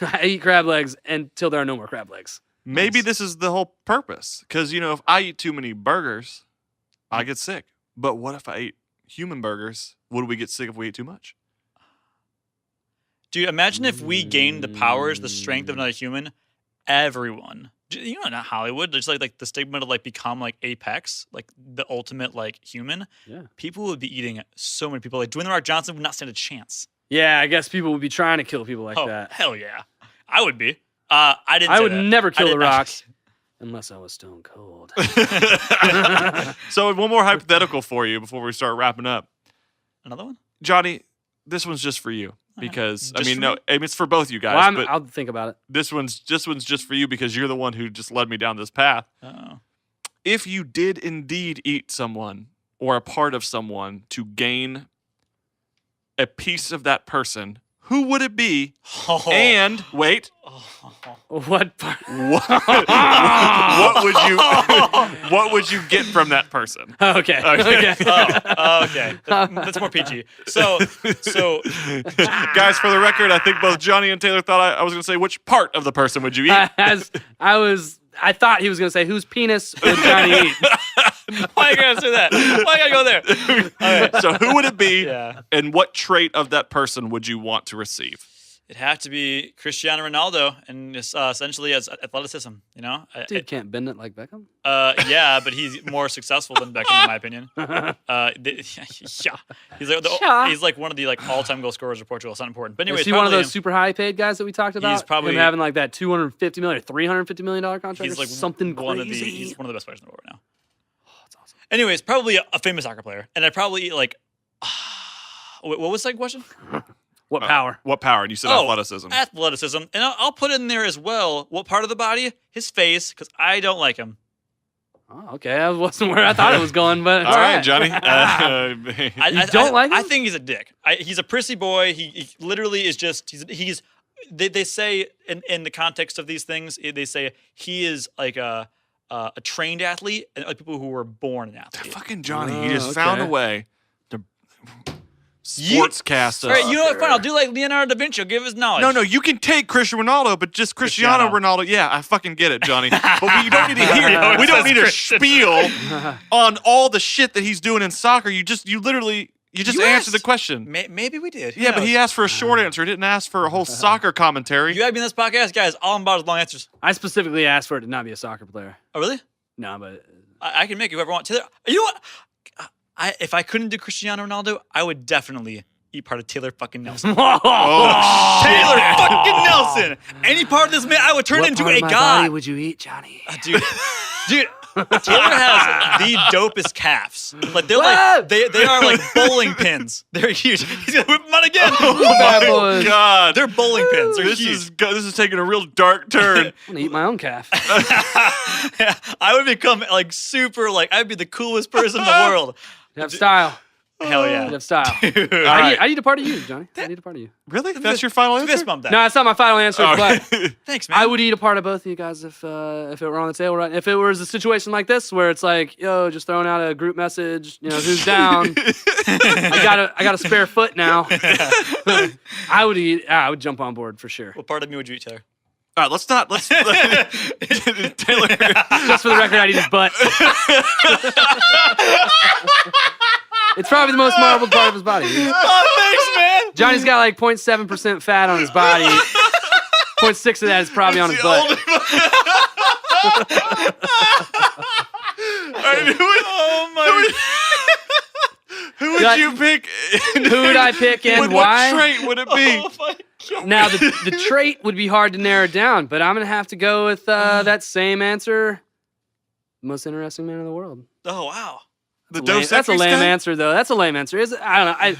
I eat crab legs until there are no more crab legs. Maybe this is the whole purpose. Because, if I eat too many burgers, I get sick. But what if I eat human burgers? Would we get sick if we eat too much? Dude, imagine if we gained the powers, the strength of another human, everyone. Not Hollywood. There's like the stigma to like become like apex, like the ultimate like human. Yeah. People would be eating so many people. Like Dwayne The Rock Johnson would not stand a chance. Yeah, I guess people would be trying to kill people like Oh, that. hell yeah. I would be. I didn't I say would that. never I kill did The not- Rock unless I was stone cold. So one more hypothetical for you before we start wrapping up. Another one? Johnny, this one's just for you. Because, Just for me? it's for both you guys. Well, but I'll think about it. this one's just for you because you're the one who just led me down this path. Oh. If you did indeed eat someone or a part of someone to gain a piece of that person, who would it be? Oh. And wait, What part? what would you get from that person? Okay. Okay. Okay. Okay. That's more PG. So Guys, for the record, I think both Johnny and Taylor thought I was going to say which part of the person would you eat? I thought he was going to say whose penis would Johnny eat. why you gotta say that? Why you gotta go there? Okay. So who would it be? Yeah. And what trait of that person would you want to receive? It'd have to be Cristiano Ronaldo and essentially as athleticism, Dude can't bend it like Beckham. Yeah, but he's more successful than Beckham in my opinion. Yeah. He's like one of the like all-time goal scorers of Portugal. It's not important. But anyway, Is he one of those super high-paid guys that we talked about? He's probably- him having like that $250 million or $350 million contract. he's or like something one crazy. he's one of the best players in the world right now. Oh, that's awesome. Anyways, probably a famous soccer player, and I'd probably eat like. What was the second question? What power? What power? And you said athleticism. Athleticism, and I'll put in there as well. What part of the body? His face, because I don't like him. Oh, okay, that wasn't where I thought it was going, but All right, Johnny. I don't like him? I think he's a dick. He's a prissy boy. He literally is just he's. They say in the context of these things, they say he is like a trained athlete and like people who were born an athlete. Fucking Johnny, he just found a okay. way to sportscast us. All right, you know what? Fine, I'll do like Leonardo da Vinci. I'll give his knowledge. No, you can take Cristiano Ronaldo, but just Cristiano Ronaldo. Yeah, I fucking get it, Johnny. But we don't need to hear. We don't need a spiel on all the shit that he's doing in soccer. You just answer the question. Maybe we did. Yeah, but he asked for a short answer. He didn't ask for a whole soccer commentary. You had me in this podcast, guys. All I'm about is long answers. I specifically asked for it to not be a soccer player. Oh, really? No, but I can make whoever I want. Taylor, you know what? If I couldn't do Cristiano Ronaldo, I would definitely eat part of Taylor fucking Nelson. Taylor fucking Nelson. Any part of this man, I would turn into a god. Body would you eat, Johnny? Dude, Taylor has the dopest calves. Like they're like they are like bowling pins. They're huge. He's gonna whip them out again. Bad boys. God, They're bowling pins. They're this huge. is taking a real dark turn. I'm gonna eat my own calf. I would become like super like I'd be the coolest person in the world. You have style. Hell yeah. You have style. Dude. I need a part of you, Johnny. I need a part of you. Really? That's your final answer? Fist bump that. No, it's not my final answer, but Thanks, man. I would eat a part of both of you guys if it were on the table. Right? If it was a situation like this where it's like, yo, just throwing out a group message, who's down? I got a spare foot now. I would jump on board for sure. What part of me would you eat, Taylor? All right, let's Taylor. Just for the record, I'd eat his butt. It's probably the most marbled part of his body. Oh, thanks, man. Johnny's got like 0.7% fat on his body. 0.6 of that is probably on his butt. All right, who would you pick? Who would I pick and why? What trait would it be? Oh, my God. Now, the trait would be hard to narrow down, but I'm going to have to go with that same answer. Most interesting man in the world. Oh, wow. That's a lame answer, though. That's a lame answer. Is it? I don't know.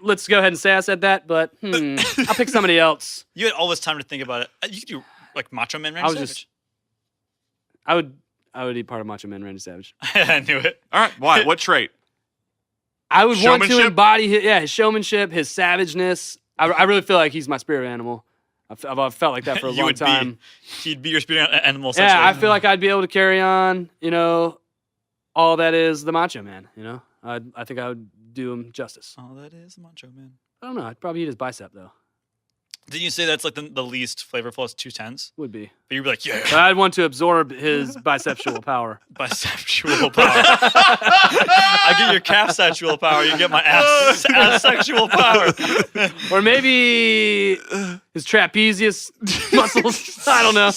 Let's go ahead and say I said that, but I'll pick somebody else. You had all this time to think about it. You could do like Macho Man Randy Savage. I would eat part of Macho Man Randy Savage. I knew it. All right, why? What trait? I would want to embody his showmanship, his savageness. I really feel like he's my spirit animal. I've felt like that for a long time. He'd be your spirit animal. Yeah, I feel like I'd be able to carry on, all that is the Macho Man, I think I would do him justice. All that is Macho Man. I don't know. I'd probably eat his bicep, though. Didn't you say that's like the least flavorful is 210s? Would be. But you'd be like, yeah. But I'd want to absorb his biceptual power. Biceptual power. I get your calf sexual power. You get my ass sexual power. Or maybe his trapezius muscles. I don't know.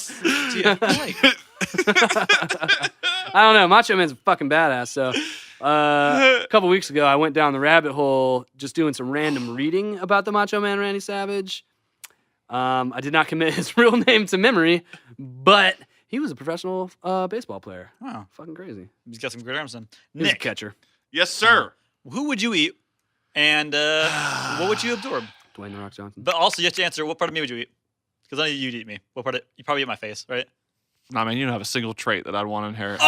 I don't know. Macho Man's a fucking badass. So a couple weeks ago, I went down the rabbit hole just doing some random reading about the Macho Man Randy Savage. I did not commit his real name to memory, but he was a professional baseball player. Wow. Fucking crazy. He's got some great arms then. He was a Nick. catcher. Yes, sir. Who would you eat and what would you absorb? Dwayne The Rock Johnson. But also you have to answer, what part of me would you eat? Because I know you'd eat me. What part you probably eat my face, right? Nah, man, you don't have a single trait that I'd want to inherit.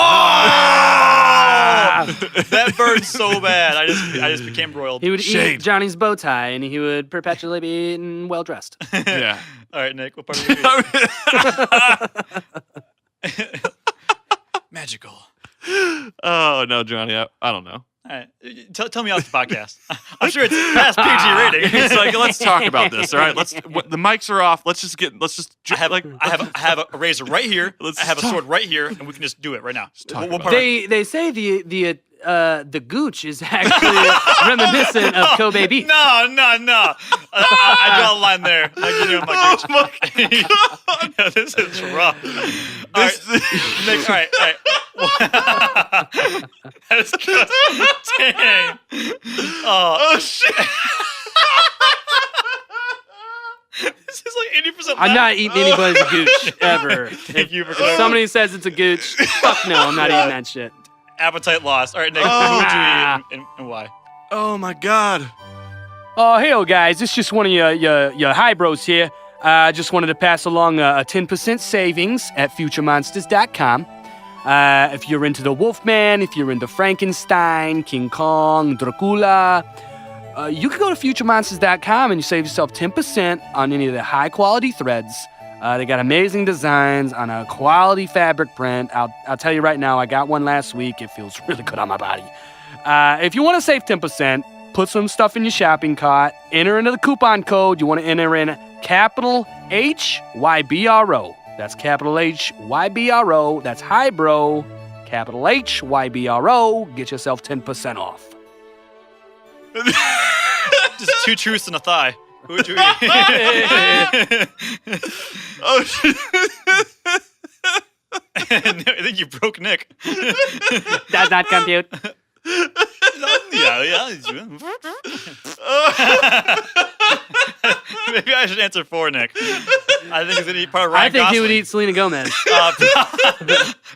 That burned so bad. I just became broiled. He would eat Johnny's bow tie, and he would perpetually be eaten well dressed. Yeah. All right, Nick, what part of me would you eat? Magical. Oh, no, Johnny, I don't know. All right, tell me off the podcast. I'm sure it's past PG rating. It's like, let's talk about this, all right? The mics are off. Let's just I have a razor right here. I have a sword right here, and we can just do it right now. They say the gooch is actually reminiscent of Kobe beef. No. I draw a line there. I give you my gooch. Yeah, this is rough. All right, Nick. All right. That's good. Dang. Oh shit. This is like 80%. I'm not eating anybody's gooch ever. Thank you for If somebody says it's a gooch, fuck no, I'm not eating that shit. Appetite lost. All right, Nick. Who would you eat and why? Oh, my God. Oh, hey, guys, it's just one of your hybros here. I just wanted to pass along a 10% savings at futuremonsters.com. If you're into the Wolfman, if you're into Frankenstein, King Kong, Dracula, you can go to futuremonsters.com and you save yourself 10% on any of the high-quality threads. They got amazing designs on a quality fabric print. I'll tell you right now, I got one last week. It feels really good on my body. If you want to save 10%, put some stuff in your shopping cart, enter into the coupon code. You want to enter in capital HYBRO. That's capital HYBRO. That's Hybro. Capital HYBRO. Get yourself 10% off. Just two truths and a thigh. Who would you eat? Oh, shit. I think you broke Nick. Does not compute. Maybe I should answer 4, Nick. I think he's gonna eat part of Ryan I think Gosling. he would eat Selena Gomez.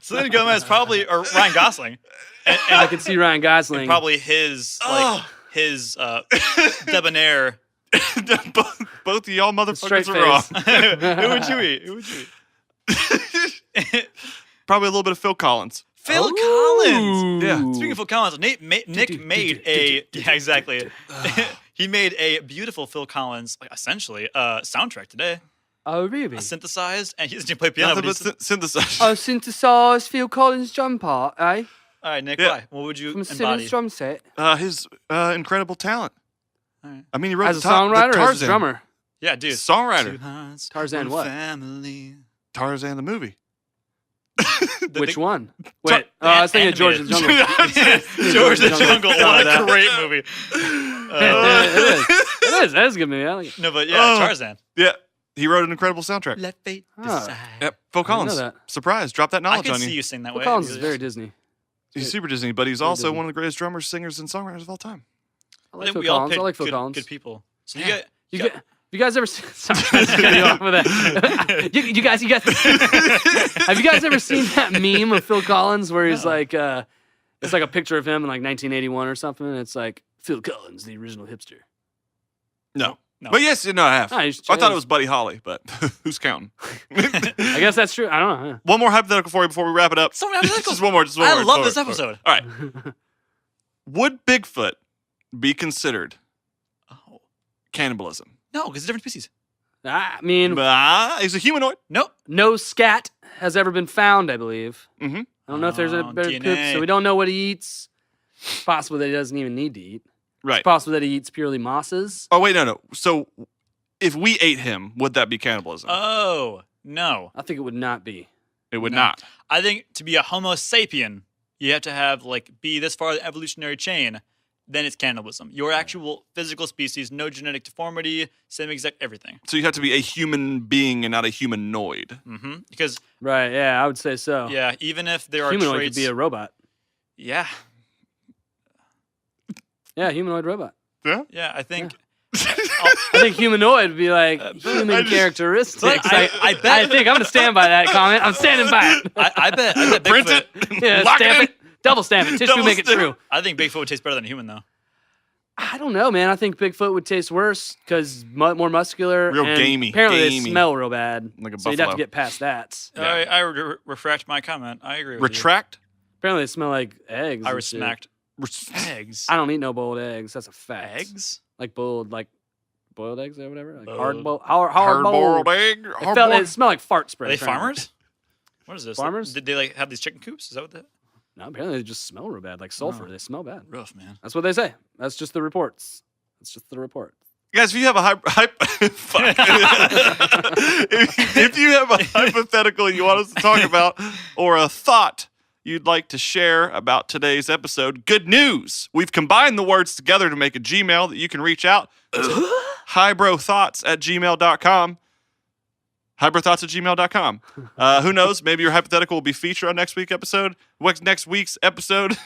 Selena Gomez probably, or Ryan Gosling. And I could see Ryan Gosling. probably his debonair. Both of y'all motherfuckers Straight are wrong. Who would you eat? Who would you eat? Probably a little bit of Phil Collins. Phil Collins. Yeah. Speaking of Phil Collins, Nick made a exactly. He made a beautiful Phil Collins, like essentially soundtrack today. Oh, really? Synthesized, and he doesn't play piano. Nothing But but synthesized. Oh, synthesized Phil Collins drum part, eh? all right, Nick. Yeah. Why? What would you From embody? Simmons drum set. His incredible talent. All right. I mean, he wrote As a the songwriter or as a Tarzan. drummer? Yeah, dude. Songwriter. Tarzan what? Family. Tarzan the movie. Which one? Wait, the I was thinking of George the animated. Jungle. George the Jungle. What a great movie. It is. That is a good movie. I like it. No, but yeah, Tarzan. Yeah. He wrote an incredible soundtrack. Let fate Oh. decide. Yep. Phil Collins. know that. Surprise. Drop that I knowledge can on see you. you sing that Phil way. Collins is very Disney. He's super Disney, but he's Very also Disney. one of the greatest drummers, singers, and songwriters of all time. I I like think Phil we all Collins. picked I like Phil good, Collins. good people. So Yeah. You guys ever seen? Sorry, I just cut you off with that. you guys. Have you guys ever seen that meme of Phil Collins where he's like, it's like a picture of him in like 1981 or something. And it's like Phil Collins, the original hipster. No. No. But yes, I have. No, he's I thought chill. it was Buddy Holly, but who's counting? I guess that's true. I don't know. Yeah. One more hypothetical for you before we wrap it up. So many hypotheticals. Just one more. Just one I more. love Just this one more. episode. All right. Would Bigfoot be considered Oh. cannibalism? No, because it's a different species. I mean, He's a humanoid. Nope. no scat has ever been found, I believe. Mm-hmm. I don't know if there's a Oh, better DNA. cook, so we don't know what he eats. It's possible that he doesn't even need to eat. Right. It's possible that he eats purely mosses. Oh, wait, no. So if we ate him, would that be cannibalism? Oh, no. I think it would not be. It would No. not. I think to be a Homo sapien, you have to have be this far in the evolutionary chain. Then it's cannibalism. Your actual physical species, no genetic deformity, same exact everything. So you have to be a human being and not a humanoid. Mm-hmm. Because Right, yeah, I would say so. yeah, even if there are Humanoid traits, could be a robot. yeah, Yeah, humanoid robot. yeah, I think. I think humanoid would be like human characteristics. I bet- I think I'm going to stand by that comment. I'm standing by it. I bet Print Bigfoot. it. Yeah, Lock stamp it it. Double stamp it. Tissue Double make it stamp. true. I think Bigfoot would taste better than a human, though. I don't know, man. I think Bigfoot would taste worse because more muscular. Real and gamey. Apparently they Gamey. smell real bad. Like a so you'd have buffalo. to get past that. Yeah. I retract my comment. I agree with Retract? Apparently they smell like eggs. you. I and shit. smacked eggs. I don't eat no boiled eggs. That's a fact. Eggs? Like boiled eggs or whatever. Like Boiled. hard boiled. Hard-boiled egg? It smelled like fart spray. Are they apparently. farmers? What is this? Farmers? Did they have these chicken coops? Is that what that? No, apparently they just smell real bad, like sulfur. They smell bad. Rough, man. That's what they say. That's just the reports. That's just the report. Guys, if you have a if you have a hypothetical you want us to talk about or a thought you'd like to share about today's episode, good news. We've combined the words together to make a Gmail that you can reach out to hybrothoughts@gmail.com. Hybrothoughts@gmail.com. Who knows? Maybe your hypothetical will be featured on next week's episode. Next week's episode.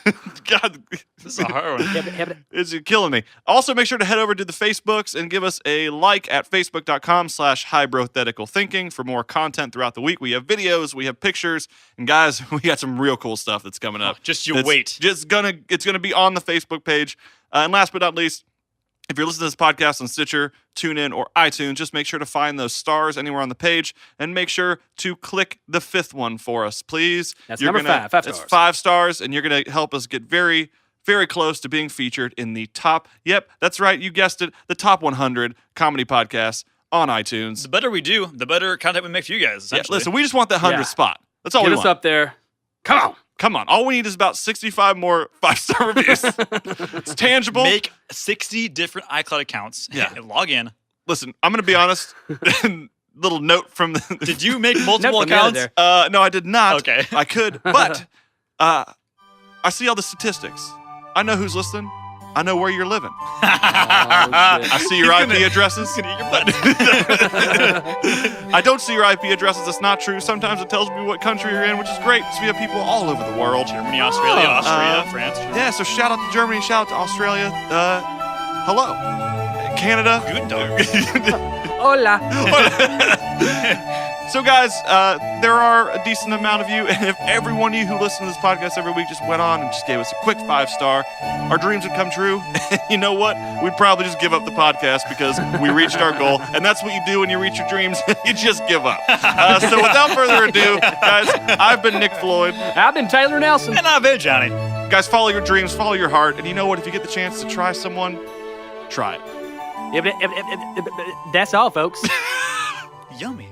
God, This is a hard one. it's killing me. Also, make sure to head over to the Facebooks and give us a like at facebook.com/hybrothetical thinking for more content throughout the week. We have videos, we have pictures, and guys, we got some real cool stuff that's coming up. Just you It's wait. It's gonna be on the Facebook page. And last but not least, if you're listening to this podcast on Stitcher, TuneIn, or iTunes, just make sure to find those stars anywhere on the page and make sure to click the 5th one for us, please. That's number 5. 5 That's stars. 5 stars, and you're going to help us get very, very close to being featured in the top, yep, that's right, you guessed it, the top 100 comedy podcasts on iTunes. The better we do, the better content we make for you guys, Yeah, essentially. listen, we just want that 100th Yeah. spot. That's all Get we us want. up there. Come on. Come on. All we need is about 65 more 5-star reviews. It's tangible. Make 60 different iCloud accounts. Yeah. And log in. Listen, I'm going to be honest. Little note from the... Did you make multiple Nope, I'm accounts? there. No, I did not. Okay. I could, but I see all the statistics. I know who's listening. I know where you're living. Oh, I see your IP addresses. I don't see your IP addresses. That's not true. Sometimes it tells me what country you're in, which is great because we have people all over the world. Germany, Australia, Austria, France. Yeah, so shout out to Germany, shout out to Australia. Hello. Canada. Good dog. Hola. So, guys, there are a decent amount of you, and if every one of you who listen to this podcast every week just went on and just gave us a quick 5-star, our dreams would come true. You know what? We'd probably just give up the podcast because we reached our goal, and that's what you do when you reach your dreams. You just give up. So, without further ado, guys, I've been Nick Floyd. I've been Taylor Nelson. And I've been Johnny. Guys, follow your dreams, follow your heart, and you know what? If you get the chance to try someone, try it. That's all, folks. Yummy.